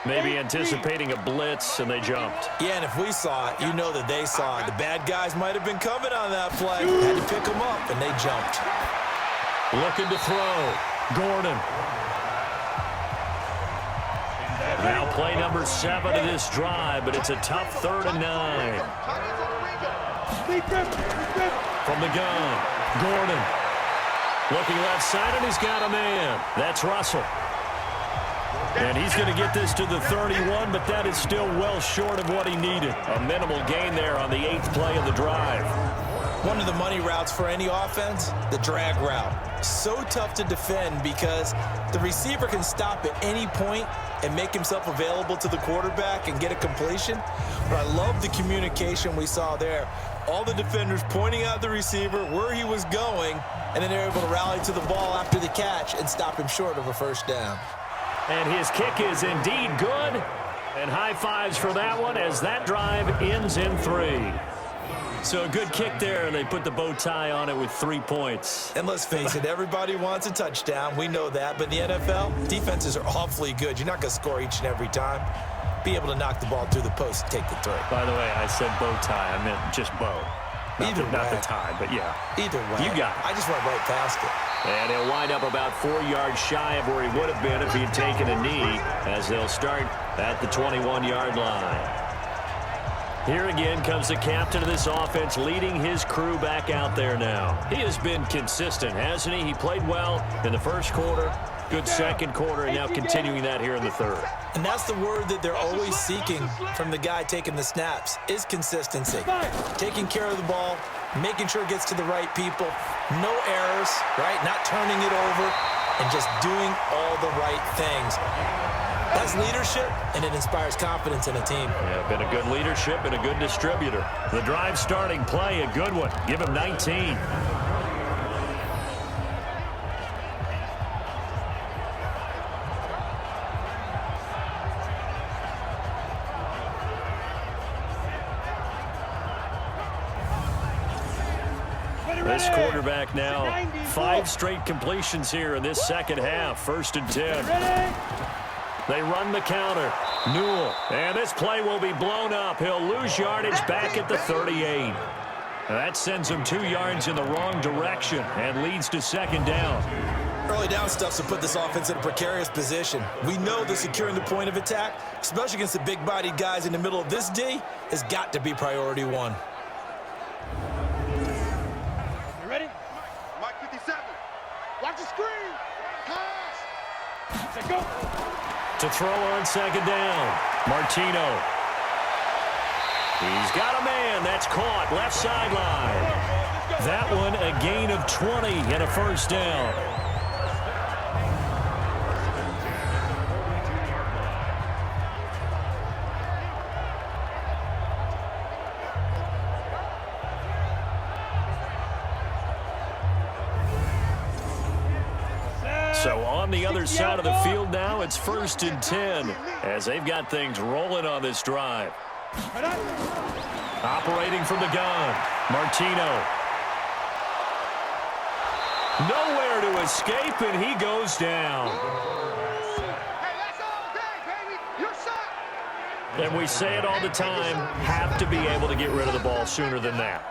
Speaker 2: Maybe anticipating a blitz, and they jumped.
Speaker 3: Yeah, and if we saw it, you know that they saw it. The bad guys might have been coming on that play. Had to pick them up, and they jumped.
Speaker 2: Looking to throw. Gordon. Now play number 7 of this drive, but it's a tough 3rd and 9. From the gun, Gordon. Looking left side, and he's got a man. That's Russell. And he's going to get this to the 31, but that is still well short of what he needed. A minimal gain there on the 8th play of the drive.
Speaker 3: One of the money routes for any offense, the drag route. So tough to defend because the receiver can stop at any point and make himself available to the quarterback and get a completion. But I love the communication we saw there. All the defenders pointing out the receiver, where he was going, and then they're able to rally to the ball after the catch and stop him short of a first down.
Speaker 2: And his kick is indeed good. And high fives for that one as that drive ends in 3. So a good kick there, and they put the bow tie on it with 3 points.
Speaker 3: And let's face it, everybody wants a touchdown. We know that. But in the NFL, defenses are awfully good. You're not going to score each and every time. Be able to knock the ball through the post and take the throw.
Speaker 2: By the way, I said bow tie. I meant just bow. Not the tie, but yeah.
Speaker 3: Either way.
Speaker 2: You got it.
Speaker 3: I just went right past it.
Speaker 2: And he'll wind up about 4 yards shy of where he would have been if he had taken a knee, as they'll start at the 21-yard line. Here again comes the captain of this offense, leading his crew back out there now. He has been consistent, hasn't he? He played well in the first quarter, good second quarter, and now continuing that here in the third.
Speaker 3: And that's the word that they're always seeking from the guy taking the snaps, is consistency. Taking care of the ball, making sure it gets to the right people, no errors, right? Not turning it over, and just doing all the right things. That's leadership, and it inspires confidence in a team.
Speaker 2: Yeah, been a good leadership and a good distributor. The drive starting play, a good one. Give him 19. This quarterback now 5 straight completions here in this second half. 1st and 10. They run the counter. Newell. And this play will be blown up. He'll lose yardage back at the 38. That sends him 2 yards in the wrong direction and leads to 2nd down.
Speaker 3: Early down stuff's to put this offense in a precarious position. We know that securing the point of attack, especially against the big-bodied guys in the middle of this D, has got to be priority 1.
Speaker 5: You ready? Mike 57. Watch the screen. Pass. Say go.
Speaker 2: To throw on 2nd down. Martino. He's got a man. That's caught. Left sideline. That one a gain of 20 and a 1st down. So on the other side of the field now, it's 1st and 10 as they've got things rolling on this drive. Operating from the gun, Martino. Nowhere to escape, and he goes down.
Speaker 5: Hey, that's all day, baby. You're shot.
Speaker 2: And we say it all the time, have to be able to get rid of the ball sooner than that.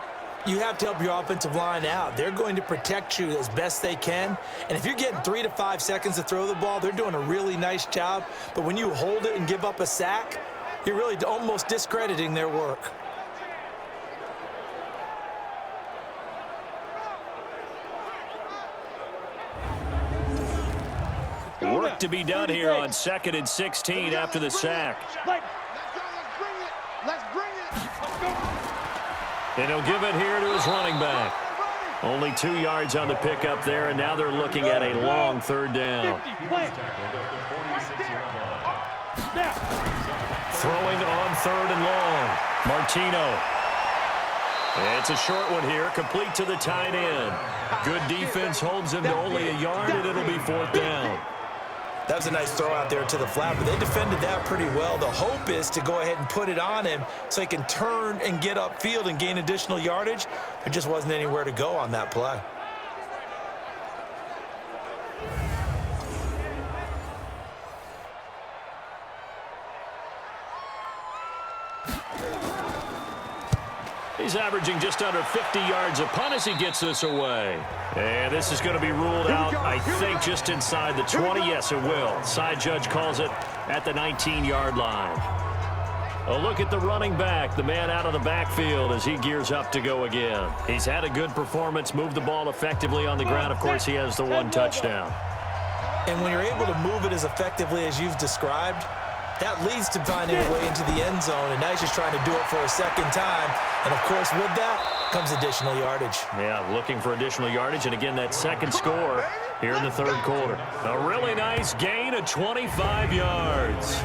Speaker 3: You have to help your offensive line out. They're going to protect you as best they can. And if you're getting 3 to 5 seconds to throw the ball, they're doing a really nice job. But when you hold it and give up a sack, you're really almost discrediting their work.
Speaker 2: Work to be done here on 2nd and 16 after the sack.
Speaker 5: Let's bring it. Let's bring it. Let's go.
Speaker 2: And he'll give it here to his running back. Only 2 yards on the pickup there, and now they're looking at a long 3rd down. Throwing on 3rd and long. Martino. It's a short one here, complete to the tight end. Good defense holds him to only a yard, and it'll be 4th down.
Speaker 3: That was a nice throw out there to the flat, but they defended that pretty well. The hope is to go ahead and put it on him so he can turn and get upfield and gain additional yardage. There just wasn't anywhere to go on that play.
Speaker 2: He's averaging just under 50 yards a punt as he gets this away. And this is going to be ruled out, I think, just inside the 20. Yes, it will. Side judge calls it at the 19-yard line. A look at the running back, the man out of the backfield as he gears up to go again. He's had a good performance, moved the ball effectively on the ground. Of course, he has the 1 touchdown.
Speaker 3: And when you're able to move it as effectively as you've described, that leads to finding a way into the end zone, and now he's just trying to do it for a 2nd time. And, of course, with that comes additional yardage.
Speaker 2: Yeah, looking for additional yardage, and again, that 2nd score here in the 3rd quarter. A really nice gain of 25 yards.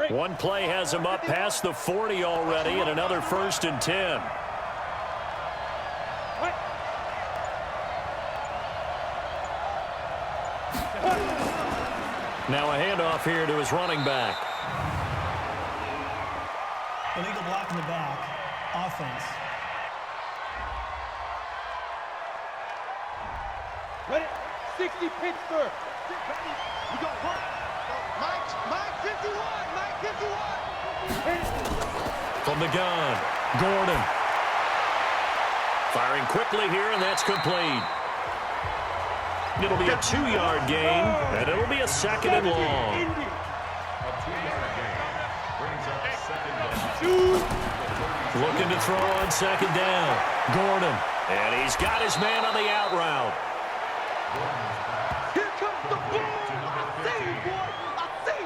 Speaker 2: One play has him up past the 40 already, and another 1st and 10. Now a handoff here to his running back.
Speaker 4: Illegal block in the back. Offense.
Speaker 5: Ready? 60 Pittsburgh. We go work. Mike 51. Mike 51.
Speaker 2: From the gun, Gordon. Firing quickly here, and that's complete. It'll be a 2-yard gain, and it'll be a 2nd and long. Looking to throw on 2nd down. Gordon. And he's got his man on the out route.
Speaker 5: Here comes the boom. I see you, boy. I see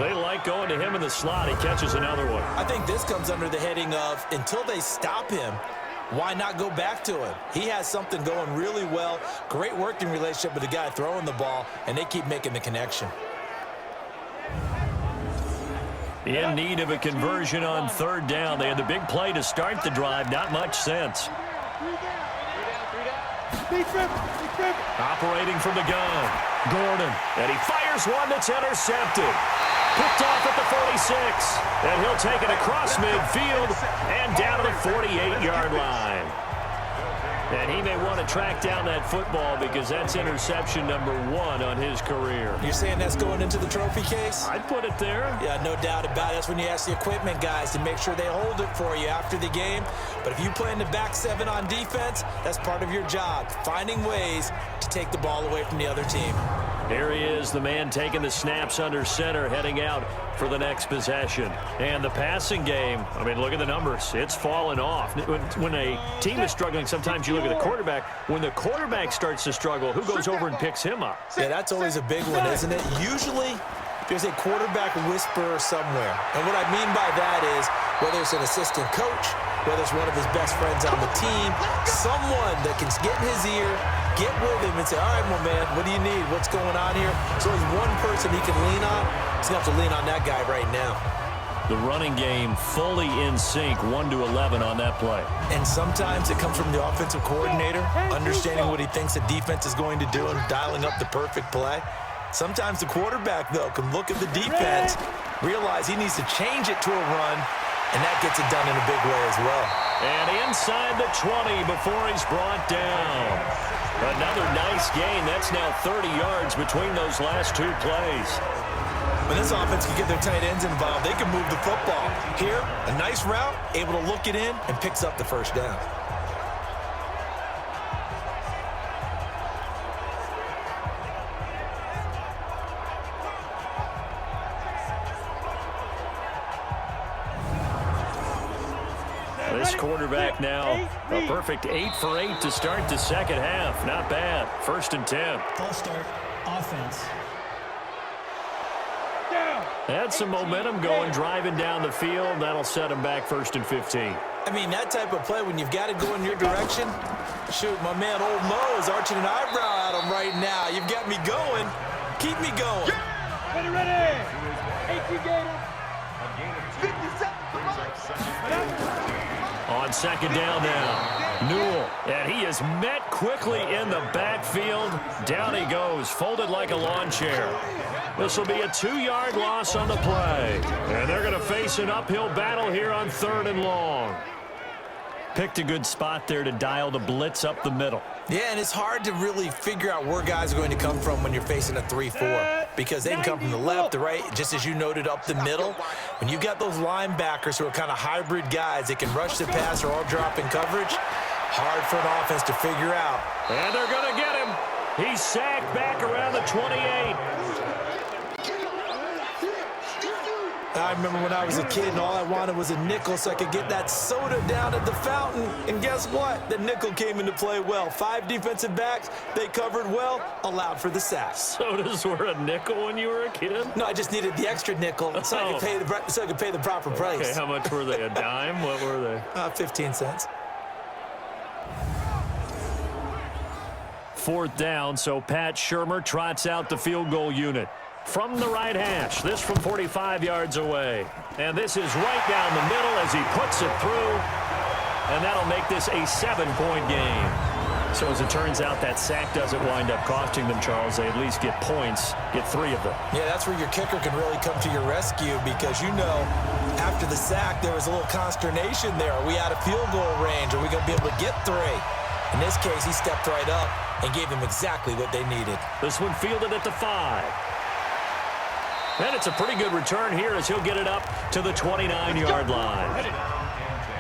Speaker 5: you.
Speaker 2: They like going to him in the slot. He catches another one.
Speaker 3: I think this comes under the heading of, until they stop him, why not go back to him? He has something going really well. Great working relationship with the guy throwing the ball, and they keep making the connection.
Speaker 2: In need of a conversion on 3rd down. They had the big play to start the drive. Not much sense. Operating from the gun, Gordon, and he fires one that's intercepted. Picked off at the 46, and he'll take it across midfield and down to the 48-yard line. And he may want to track down that football because that's interception number 1 on his career.
Speaker 3: You're saying that's going into the trophy case?
Speaker 2: I'd put it there.
Speaker 3: Yeah, no doubt about it. That's when you ask the equipment guys to make sure they hold it for you after the game. But if you play in the back 7 on defense, that's part of your job, finding ways to take the ball away from the other team.
Speaker 2: Here he is, the man taking the snaps under center, heading out for the next possession. And the passing game, I mean, look at the numbers. It's fallen off. When a team is struggling, sometimes you look at the quarterback. When the quarterback starts to struggle, who goes over and picks him up?
Speaker 3: Yeah, that's always a big one, isn't it? Usually, there's a quarterback whisperer somewhere. And what I mean by that is, whether it's an assistant coach, whether it's one of his best friends on the team, someone that can get in his ear, get with him and say, all right, my man, what do you need? What's going on here? So there's one person he can lean on. He's going to have to lean on that guy right now.
Speaker 2: The running game fully in sync, 1-11 on that play.
Speaker 3: And sometimes it comes from the offensive coordinator, understanding what he thinks the defense is going to do and dialing up the perfect play. Sometimes the quarterback, though, can look at the defense, realize he needs to change it to a run, and that gets it done in a big way as well.
Speaker 2: And inside the 20 before he's brought down. Another nice gain. That's now 30 yards between those last 2 plays.
Speaker 3: When this offense can get their tight ends involved, they can move the football. Here, a nice route, able to look it in, and picks up the first down.
Speaker 2: This quarterback now, a perfect 8 for 8 to start the second half. Not bad. 1st and 10.
Speaker 4: False start, offense.
Speaker 2: Had some momentum going, driving down the field. That'll set him back 1st and 15.
Speaker 3: I mean, that type of play, when you've got to go in your direction, shoot, my man Old Mo is arching an eyebrow at him right now. You've got me going. Keep me going.
Speaker 5: Ready. 18 Gators. 57.
Speaker 2: On second down now, Newell, and he is met quickly in the backfield. Down he goes, folded like a lawn chair. This will be a 2-yard loss on the play, and they're going to face an uphill battle here on 3rd and long. Picked a good spot there to dial the blitz up the middle.
Speaker 3: Yeah, and it's hard to really figure out where guys are going to come from when you're facing a 3-4 because they can come from the left, the right, just as you noted, up the middle. When you've got those linebackers who are kind of hybrid guys that can rush the pass or all drop in coverage, hard for an offense to figure out.
Speaker 2: And they're going to get him. He's sacked back around the 28.
Speaker 3: I remember when I was a kid and all I wanted was a nickel so I could get that soda down at the fountain. And guess what? The nickel came into play well. 5 defensive backs, they covered well, allowed for the sack.
Speaker 2: Sodas were a nickel when you were a kid?
Speaker 3: No, I just needed the extra nickel so I could pay the proper price.
Speaker 2: Okay, how much were they? A dime? What were they?
Speaker 3: 15 cents.
Speaker 2: 4th down, so Pat Shurmur trots out the field goal unit. From the right hash, this from 45 yards away. And this is right down the middle as he puts it through. And that'll make this a 7-point game. So as it turns out, that sack doesn't wind up costing them, Charles. They at least get points, get 3 of them.
Speaker 3: Yeah, that's where your kicker can really come to your rescue because, you know, after the sack, there was a little consternation there. Are we out of field goal range? Are we going to be able to get 3? In this case, he stepped right up and gave them exactly what they needed.
Speaker 2: This one fielded at the 5. And it's a pretty good return here as he'll get it up to the 29-yard line.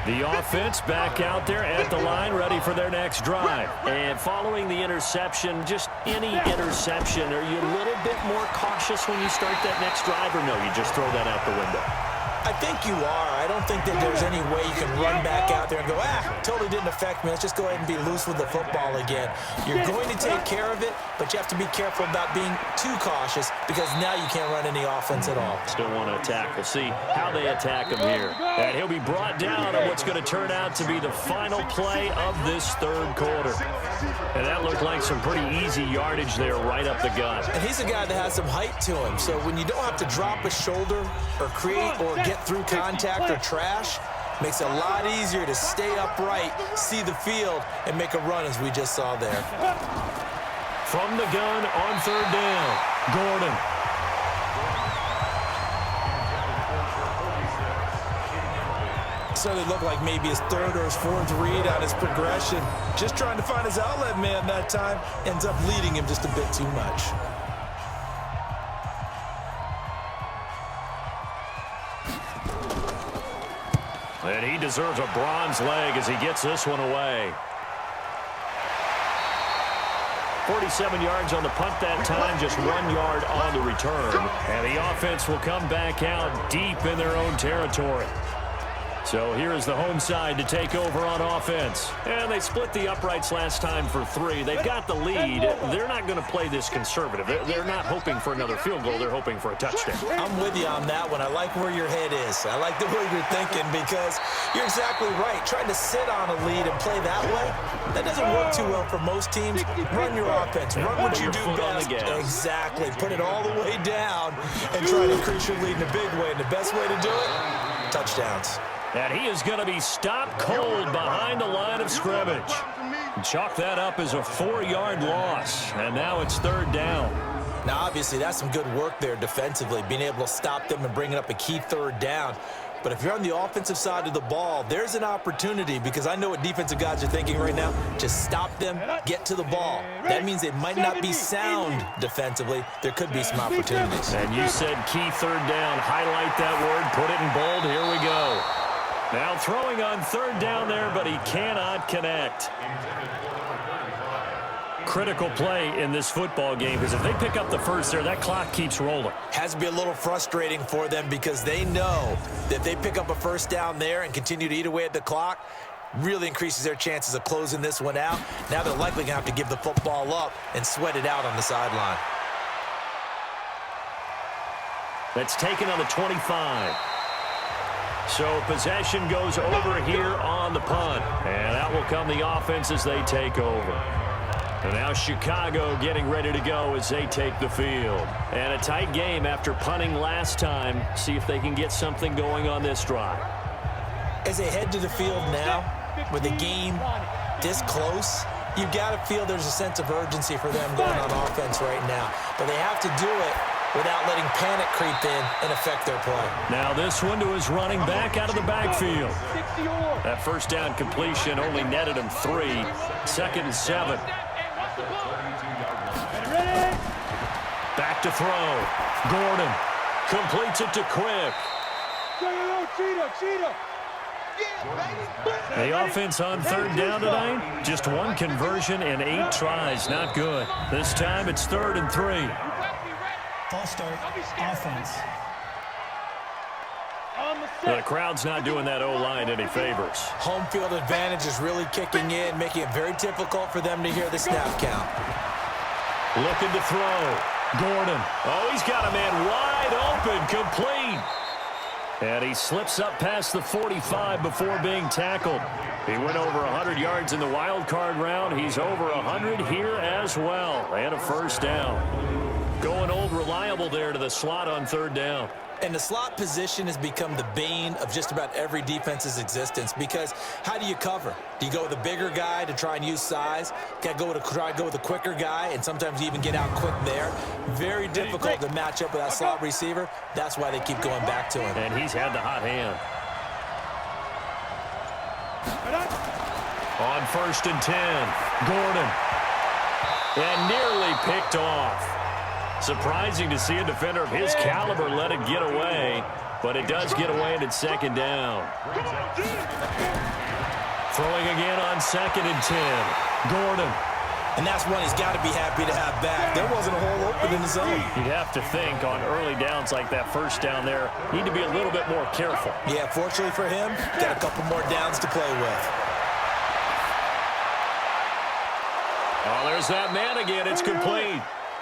Speaker 2: The offense back out there at the line, ready for their next drive. And following the interception, just any interception, are you a little bit more cautious when you start that next drive, or no, you just throw that out the window?
Speaker 3: I think you are. I don't think that there's any way you can run back out there and go, totally didn't affect me. Let's just go ahead and be loose with the football again. You're going to take care of it, but you have to be careful about being too cautious because now you can't run any offense at all.
Speaker 2: Still want to attack. We'll see how they attack him here. And he'll be brought down on what's going to turn out to be the final play of this 3rd quarter. And that looked like some pretty easy yardage there right up the gut.
Speaker 3: And he's a guy that has some height to him, so when you don't have to drop a shoulder or create or get through contact or trash, Makes it a lot easier to stay upright, see the field, and make a run as we just saw there.
Speaker 2: From the gun on third down, Gordon.
Speaker 3: Certainly looked like maybe his third or his fourth read on his progression. Just trying to find his outlet man that time. Ends up leading him just a bit too much.
Speaker 2: And he deserves a bronze leg as he gets this one away. 47 yards on the punt that time, just 1 yard on the return. And the offense will come back out deep in their own territory. So here is the home side to take over on offense. And they split the uprights last time for 3. They've got the lead. They're not going to play this conservative. They're not hoping for another field goal. They're hoping for a touchdown.
Speaker 3: I'm with you on that one. I like where your head is. I like the way you're thinking because you're exactly right. Trying to sit on a lead and play that way, that doesn't work too well for most teams. Run your offense. Run what you do best. Exactly. Put it all the way down and try to increase your lead in a big way. And the best way to do it, touchdowns.
Speaker 2: And he is going to be stopped cold behind the line of scrimmage. Chalk that up as a 4-yard loss. And now it's third down.
Speaker 3: Now, obviously, that's some good work there defensively, being able to stop them and bringing up a key third down. But if you're on the offensive side of the ball, there's an opportunity because I know what defensive guys are thinking right now. Just stop them, get to the ball. That means they might not be sound defensively. There could be some opportunities.
Speaker 2: And you said key third down. Highlight that word. Put it in bold. Here we go. Now throwing on third down there, but he cannot connect. Critical play in this football game because if they pick up the first there, that clock keeps rolling.
Speaker 3: Has to be a little frustrating for them because they know that if they pick up a first down there and continue to eat away at the clock, really increases their chances of closing this one out. Now they're likely going to have to give the football up and sweat it out on the sideline.
Speaker 2: That's taken on the 25. So possession goes over here on the punt. And out will come the offense as they take over. And now Chicago getting ready to go as they take the field. And a tight game after punting last time. See if they can get something going on this drive.
Speaker 3: As they head to the field now, with the game this close, you've got to feel there's a sense of urgency for them going on offense right now. But they have to do it without letting panic creep in and affect their play.
Speaker 2: Now this one to his running back out of the backfield. That first down completion only netted him 3. 2nd and 7. Back to throw. Gordon completes it to Quick. The offense on third down tonight, just 1 conversion and 8 tries. Not good. This time it's 3rd and 3.
Speaker 4: False start, offense.
Speaker 2: The crowd's not doing that O-line any favors.
Speaker 3: Home field advantage is really kicking in, making it very difficult for them to hear the snap count.
Speaker 2: Looking to throw. Gordon. Oh, he's got a man wide open, complete. And he slips up past the 45 before being tackled. He went over 100 yards in the wild card round. He's over 100 here as well. And a first down. Going old reliable there to the slot on third down.
Speaker 3: And the slot position has become the bane of just about every defense's existence because how do you cover? Do you go with a bigger guy to try and use size? Got to try to go with a quicker guy, and sometimes you even get out quick there. Very difficult to match up with that slot receiver. That's why they keep going back to him.
Speaker 2: And he's had the hot hand. On 1st and 10, Gordon. And nearly picked off. Surprising to see a defender of his caliber let it get away, but it does get away and it's 2nd down. Throwing again on 2nd and 10. Gordon.
Speaker 3: And that's one he's got to be happy to have back. There wasn't a hole open in the zone.
Speaker 2: You'd have to think on early downs like that first down there, need to be a little bit more careful.
Speaker 3: Yeah, fortunately for him, got a couple more downs to play with.
Speaker 2: Oh, there's that man again. It's complete.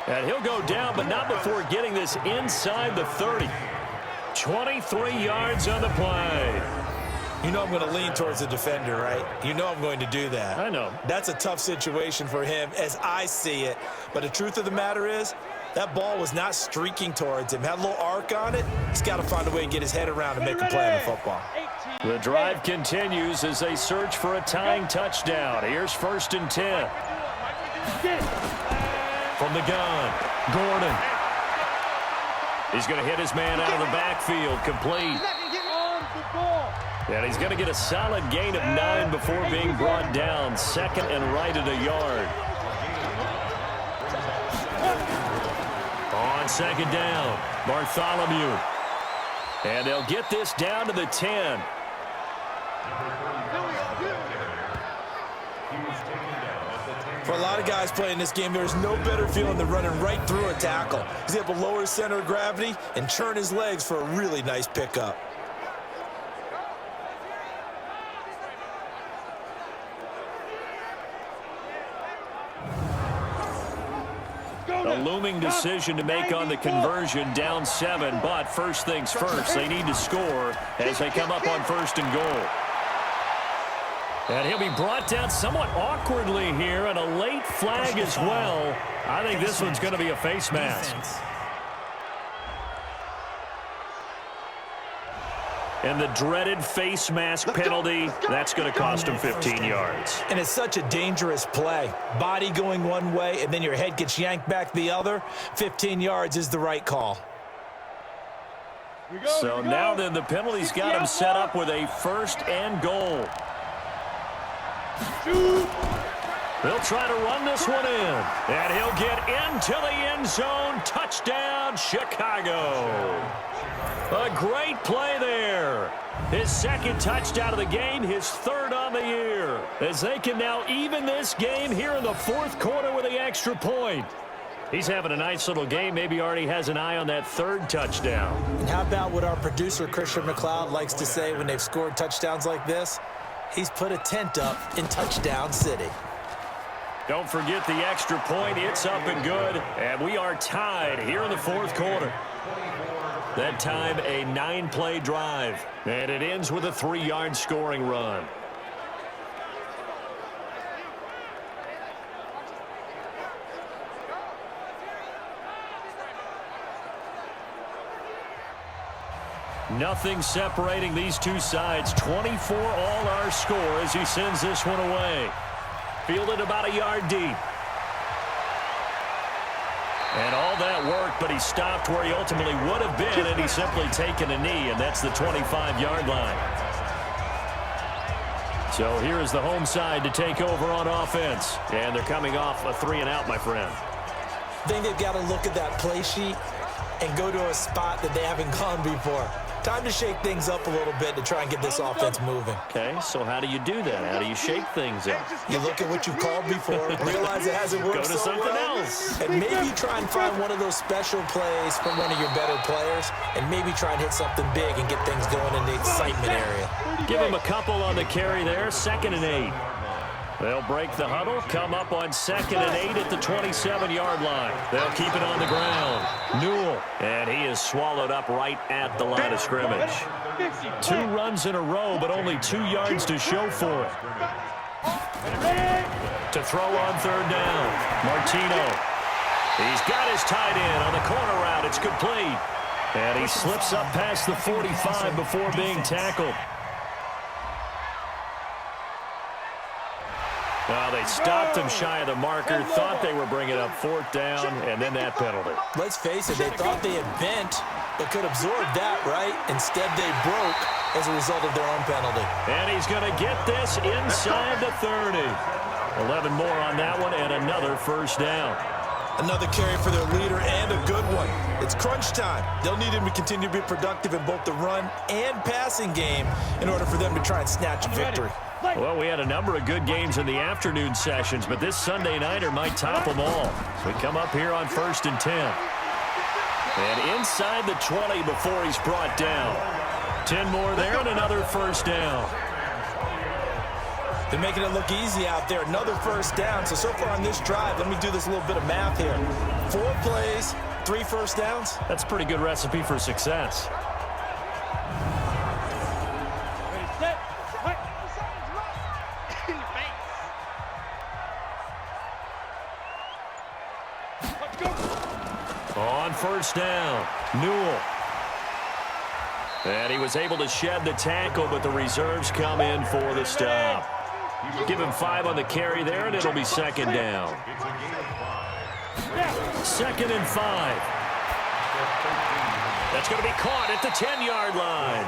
Speaker 2: And he'll go down, but not before getting this inside the 30. 23 yards on the play.
Speaker 3: You know I'm going to lean towards the defender, right? You know I'm going to do that.
Speaker 2: I know.
Speaker 3: That's a tough situation for him as I see it. But the truth of the matter is, that ball was not streaking towards him. Had a little arc on it. He's got to find a way to get his head around and make a play on the football.
Speaker 2: The drive continues as they search for a tying touchdown. Here's 1st and 10. From the gun, Gordon. He's going to hit his man out of the backfield, complete. And he's going to get a solid gain of 9 before being brought down. 2nd and right at a yard. On 2nd down, Bartholomew. And they'll get this down to the 10.
Speaker 3: For a lot of guys playing this game, there's no better feeling than running right through a tackle. He's able to lower his center of gravity and churn his legs for a really nice pickup.
Speaker 2: A looming decision to make on the conversion, down 7, but first things first, they need to score as they come up on 1st and goal. And he'll be brought down somewhat awkwardly here, and a late flag as well. I think this one's going to be a face mask. And the dreaded face mask penalty, that's going to cost him 15 yards.
Speaker 3: And it's such a dangerous play. Body going one way, and then your head gets yanked back the other. 15 yards is the right call.
Speaker 2: So now then, the penalty's got him set up with a 1st and goal. They'll try to run this one in, and he'll get into the end zone. Touchdown, Chicago. A great play there. His 2nd touchdown of the game, his 3rd on the year, as they can now even this game here in the 4th quarter with the extra point. He's having a nice little game. Maybe already has an eye on that 3rd touchdown.
Speaker 3: And how about what our producer, Christian McLeod, likes to say when they've scored touchdowns like this? He's put a tent up in Touchdown City.
Speaker 2: Don't forget the extra point. It's up and good. And we are tied here in the 4th quarter. That time, a 9-play drive. And it ends with a 3-yard scoring run. Nothing separating these two sides. 24 all our score as he sends this one away. Fielded about a yard deep. And all that work, but he stopped where he ultimately would have been, and he's simply taken a knee, and that's the 25-yard line. So here is the home side to take over on offense. And they're coming off a 3-and-out, my friend.
Speaker 3: I think they've got to look at that play sheet and go to a spot that they haven't gone before. Time to shake things up a little bit to try and get this offense moving.
Speaker 2: Okay, so how do you do that? How do you shake things up?
Speaker 3: You look at what you've called before, realize it hasn't worked
Speaker 2: Go to
Speaker 3: so
Speaker 2: something
Speaker 3: well,
Speaker 2: else.
Speaker 3: and maybe try and find one of those special plays from one of your better players, and maybe try and hit something big and get things going in the excitement area.
Speaker 2: Give him a couple on the carry there, 2nd and 8. They'll break the huddle, come up on 2nd and 8 at the 27-yard line. They'll keep it on the ground. Newell, and he is swallowed up right at the line of scrimmage. 2 runs in a row, but only 2 yards to show for it. To throw on 3rd down, Martino. He's got his tight end on the corner route. It's complete. And he slips up past the 45 before being tackled. Well, they stopped him shy of the marker, thought they were bringing up 4th down, and then that penalty.
Speaker 3: Let's face it, they thought they had bent, but could absorb that, right? Instead, they broke as a result of their own penalty.
Speaker 2: And he's going to get this inside the 30. 11 more on that one, and another 1st down.
Speaker 3: Another carry for their leader, and a good one. It's crunch time. They'll need him to continue to be productive in both the run and passing game in order for them to try and snatch a victory.
Speaker 2: Well, we had a number of good games in the afternoon sessions, but this Sunday nighter might top them all. So we come up here on 1st and 10. And inside the 20 before he's brought down. 10 more there and another 1st down.
Speaker 3: They're making it look easy out there. Another 1st down. So far on this drive, let me do this little bit of math here. 4 plays, 3 1st downs.
Speaker 2: That's a pretty good recipe for success. On 1st down, Newell. And he was able to shed the tackle, but the reserves come in for the stop. Give him 5 on the carry there, and it'll be second down. 2nd and 5. That's going to be caught at the 10-yard line.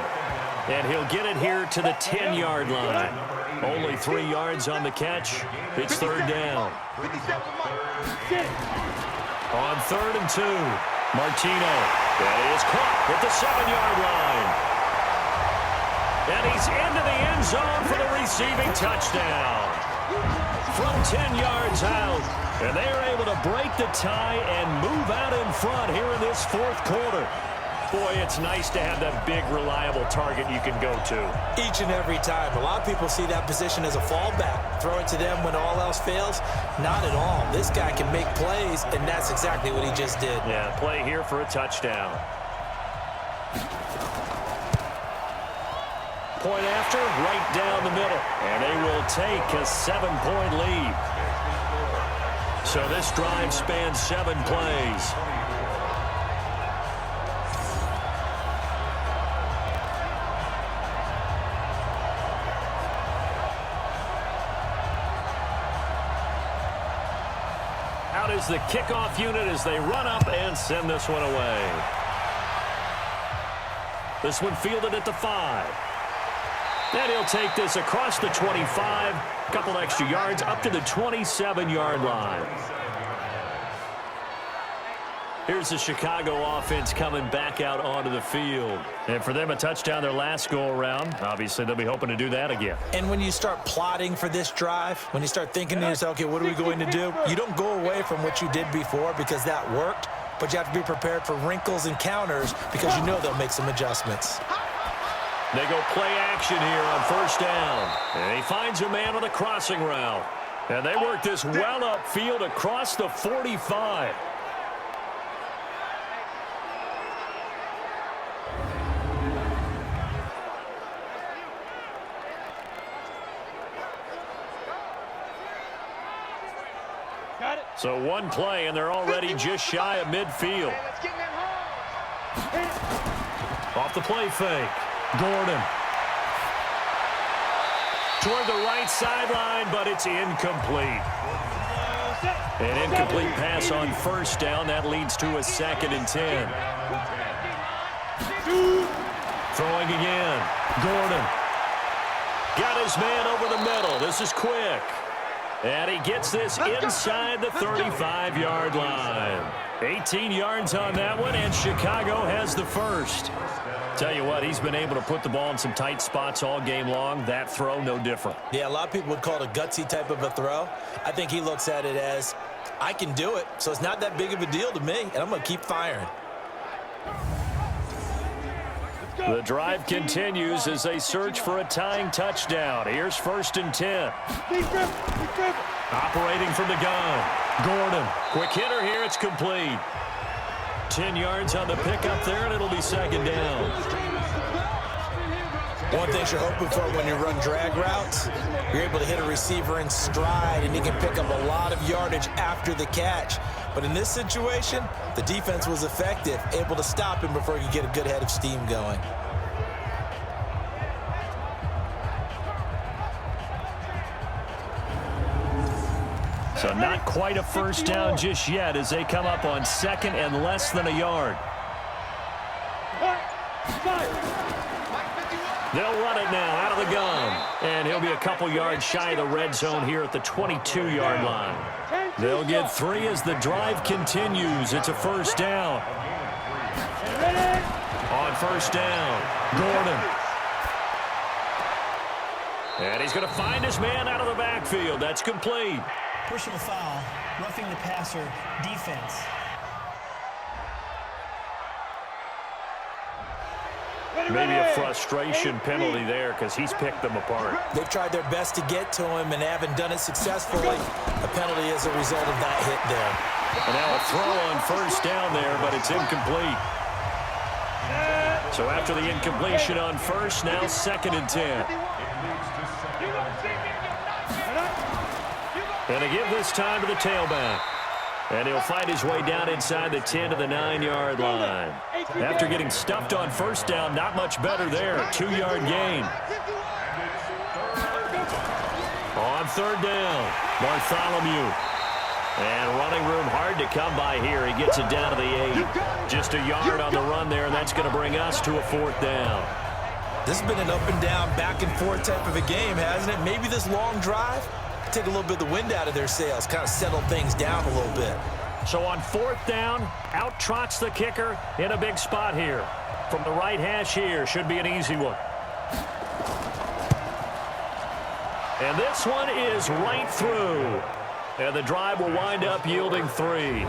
Speaker 2: And he'll get it here to the 10-yard line. Only 3 yards on the catch. It's 3rd down. On 3rd and 2, Martino. That is caught at the 7-yard line. And he's into the end zone for the receiving touchdown. From 10 yards out. And they are able to break the tie and move out in front here in this 4th quarter. Boy, it's nice to have that big, reliable target you can go to.
Speaker 3: Each and every time. A lot of people see that position as a fallback. Throw it to them when all else fails. Not at all. This guy can make plays, and that's exactly what he just did.
Speaker 2: Yeah, play here for a touchdown. Point after, right down the middle. And they will take a 7-point lead. So this drive spans 7 plays. Out is the kickoff unit as they run up and send this one away. This one fielded at the 5. And he'll take this across the 25, a couple extra yards up to the 27-yard line. Here's the Chicago offense coming back out onto the field. And for them, a touchdown their last go-around. Obviously, they'll be hoping to do that again.
Speaker 3: And when you start plotting for this drive, when you start thinking to yourself, okay, what are we going to do? You don't go away from what you did before because that worked, but you have to be prepared for wrinkles and counters because you know they'll make some adjustments.
Speaker 2: They go play action here on 1st down. And he finds a man on a crossing route. And they work this well upfield across the 45. So 1 play, and they're already just shy of midfield. Off the play fake. Gordon. Toward the right sideline, but it's incomplete. An incomplete pass on 1st down. That leads to a 2nd and 10. Throwing again. Gordon. Got his man over the middle. This is quick. And he gets this inside the 35-yard line. 18 yards on that one, and Chicago has the first. Tell you what, he's been able to put the ball in some tight spots all game long. That throw, no different.
Speaker 3: Yeah, a lot of people would call it a gutsy type of a throw. I think he looks at it as, I can do it, so it's not that big of a deal to me, and I'm going to keep firing.
Speaker 2: The drive continues as they search for a tying touchdown. Here's 1st and 10. Operating from the gun. Gordon. Quick hitter here. It's complete. 10 yards on the pickup there, and it'll be 2nd down.
Speaker 3: One thing you're hoping for when you run drag routes, you're able to hit a receiver in stride, and he can pick up a lot of yardage after the catch. But in this situation, the defense was effective, able to stop him before he could get a good head of steam going.
Speaker 2: So not quite a 1st down just yet as they come up on 2nd and less than a yard. They'll run it now out of the gun. And he'll be a couple yards shy of the red zone here at the 22-yard line. They'll get 3 as the drive continues. It's a 1st down. On 1st down, Gordon. And he's going to find his man out of the backfield. That's complete.
Speaker 4: Personal foul, roughing the passer, defense.
Speaker 2: Maybe a frustration penalty there because he's picked them apart.
Speaker 3: They've tried their best to get to him and haven't done it successfully. A penalty as a result of that hit there.
Speaker 2: And now a throw on 1st down there, but it's incomplete. So after the incompletion on 1st, now 2nd and 10. And to give this time to the tailback. And he'll find his way down inside the 10 to the 9-yard line. After getting stuffed on first down, not much better there. 2-yard gain. On third down, Bartholomew. And running room hard to come by here. He gets it down to the 8. Just a yard on the run there, and that's going to bring us to a 4th down.
Speaker 3: This has been an up and down, back and forth type of a game, hasn't it? Maybe this long drive take a little bit of the wind out of their sails, kind of settle things down a little bit.
Speaker 2: So on 4th down, out trots the kicker in a big spot here. From the right hash here, should be an easy one. And this one is right through. And the drive will wind up yielding 3.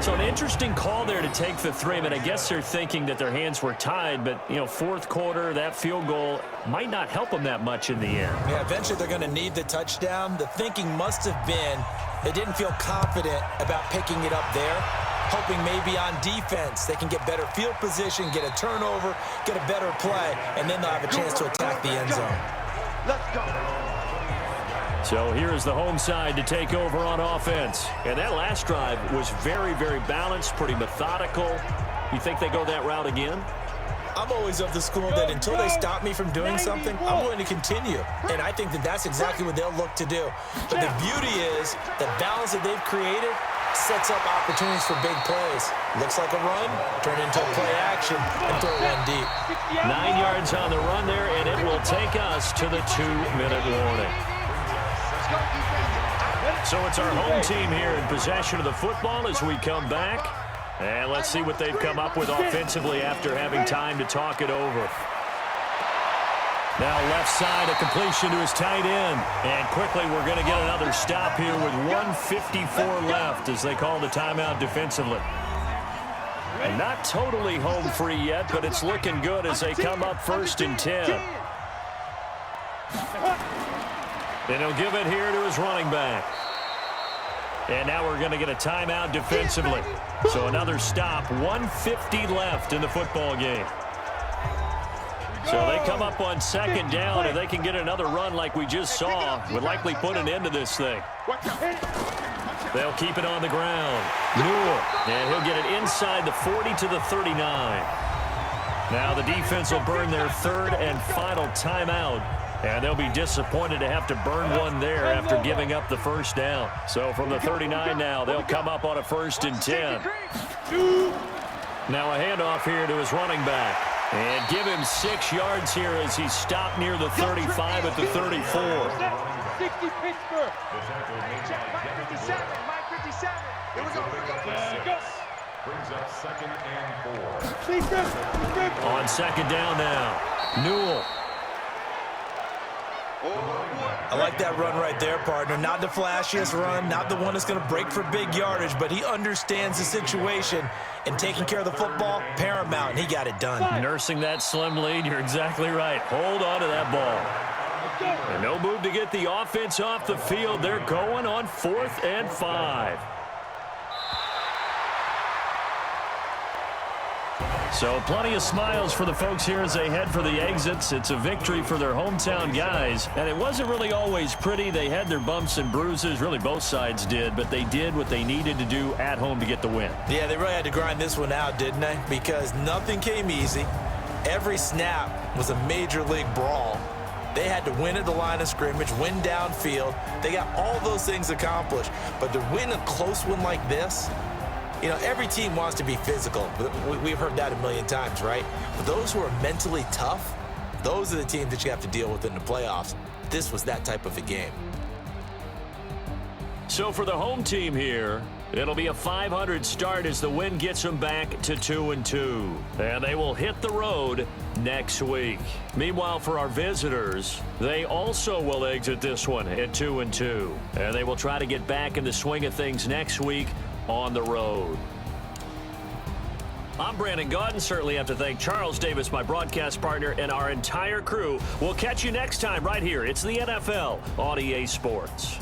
Speaker 2: So an interesting call there to take the 3. I mean, I guess they're thinking that their hands were tied, but, you know, 4th quarter, that field goal might not help them that much in the end.
Speaker 3: Yeah, eventually they're going to need the touchdown. The thinking must have been they didn't feel confident about picking it up there, hoping maybe on defense they can get better field position, get a turnover, get a better play, and then they'll have a chance to attack the end zone.
Speaker 5: Let's go.
Speaker 2: So here is the home side to take over on offense. And that last drive was very, very balanced, pretty methodical. You think they go that route again?
Speaker 3: I'm always of the school that until they stop me from doing something, I'm going to continue. And I think that that's exactly what they'll look to do. But the beauty is the balance that they've created sets up opportunities for big plays. Looks like a run, turn into a play action, and throw one deep.
Speaker 2: 9 yards on the run there, and it will take us to the 2-minute warning. So it's our home team here in possession of the football as we come back. And let's see what they've come up with offensively after having time to talk it over. Now left side, a completion to his tight end. And quickly we're going to get another stop here with 1:54 left as they call the timeout defensively. And not totally home free yet, but it's looking good as they come up 1st and 10. And he'll give it here to his running back. And now we're going to get a timeout defensively. So another stop, 1:50 left in the football game. So they come up on 2nd down, and they can get another run like we just saw. Would likely put an end to this thing. They'll keep it on the ground. Newell, and he'll get it inside the 40 to the 39. Now the defense will burn their 3rd and final timeout. And they'll be disappointed to have to burn one there after giving up the 1st down. So from the 39 now, they'll come up on a 1st and 10. Now a handoff here to his running back. And give him 6 yards here as he stopped near the 35 at the 34.
Speaker 5: 60 Pittsburgh. Mike 57. Mike 57. Here we go. Brings up 2nd and 4.
Speaker 2: On 2nd down now. Newell.
Speaker 3: I like that run right there, partner. Not the flashiest run, not the one that's going to break for big yardage, but he understands the situation, and taking care of the football, paramount, and he got it done.
Speaker 2: Nursing that slim lead, you're exactly right. Hold on to that ball. And no move to get the offense off the field. They're going on 4th and 5. So plenty of smiles for the folks here as they head for the exits. It's a victory for their hometown guys. And it wasn't really always pretty. They had their bumps and bruises. Really, both sides did. But they did what they needed to do at home to get the win.
Speaker 3: Yeah, they really had to grind this one out, didn't they? Because nothing came easy. Every snap was a major league brawl. They had to win at the line of scrimmage, win downfield. They got all those things accomplished. But to win a close one like this, you know, every team wants to be physical. We've heard that a million times, right? But those who are mentally tough, those are the teams that you have to deal with in the playoffs. This was that type of a game.
Speaker 2: So for the home team here, it'll be a .500 start as the win gets them back to 2-2. And they will hit the road next week. Meanwhile, for our visitors, they also will exit this one at 2-2. And they will try to get back in the swing of things next week on the road. I'm Brandon Gaudin. Certainly have to thank Charles Davis, my broadcast partner, and our entire crew. We'll catch you next time right here. It's the NFL on EA Sports.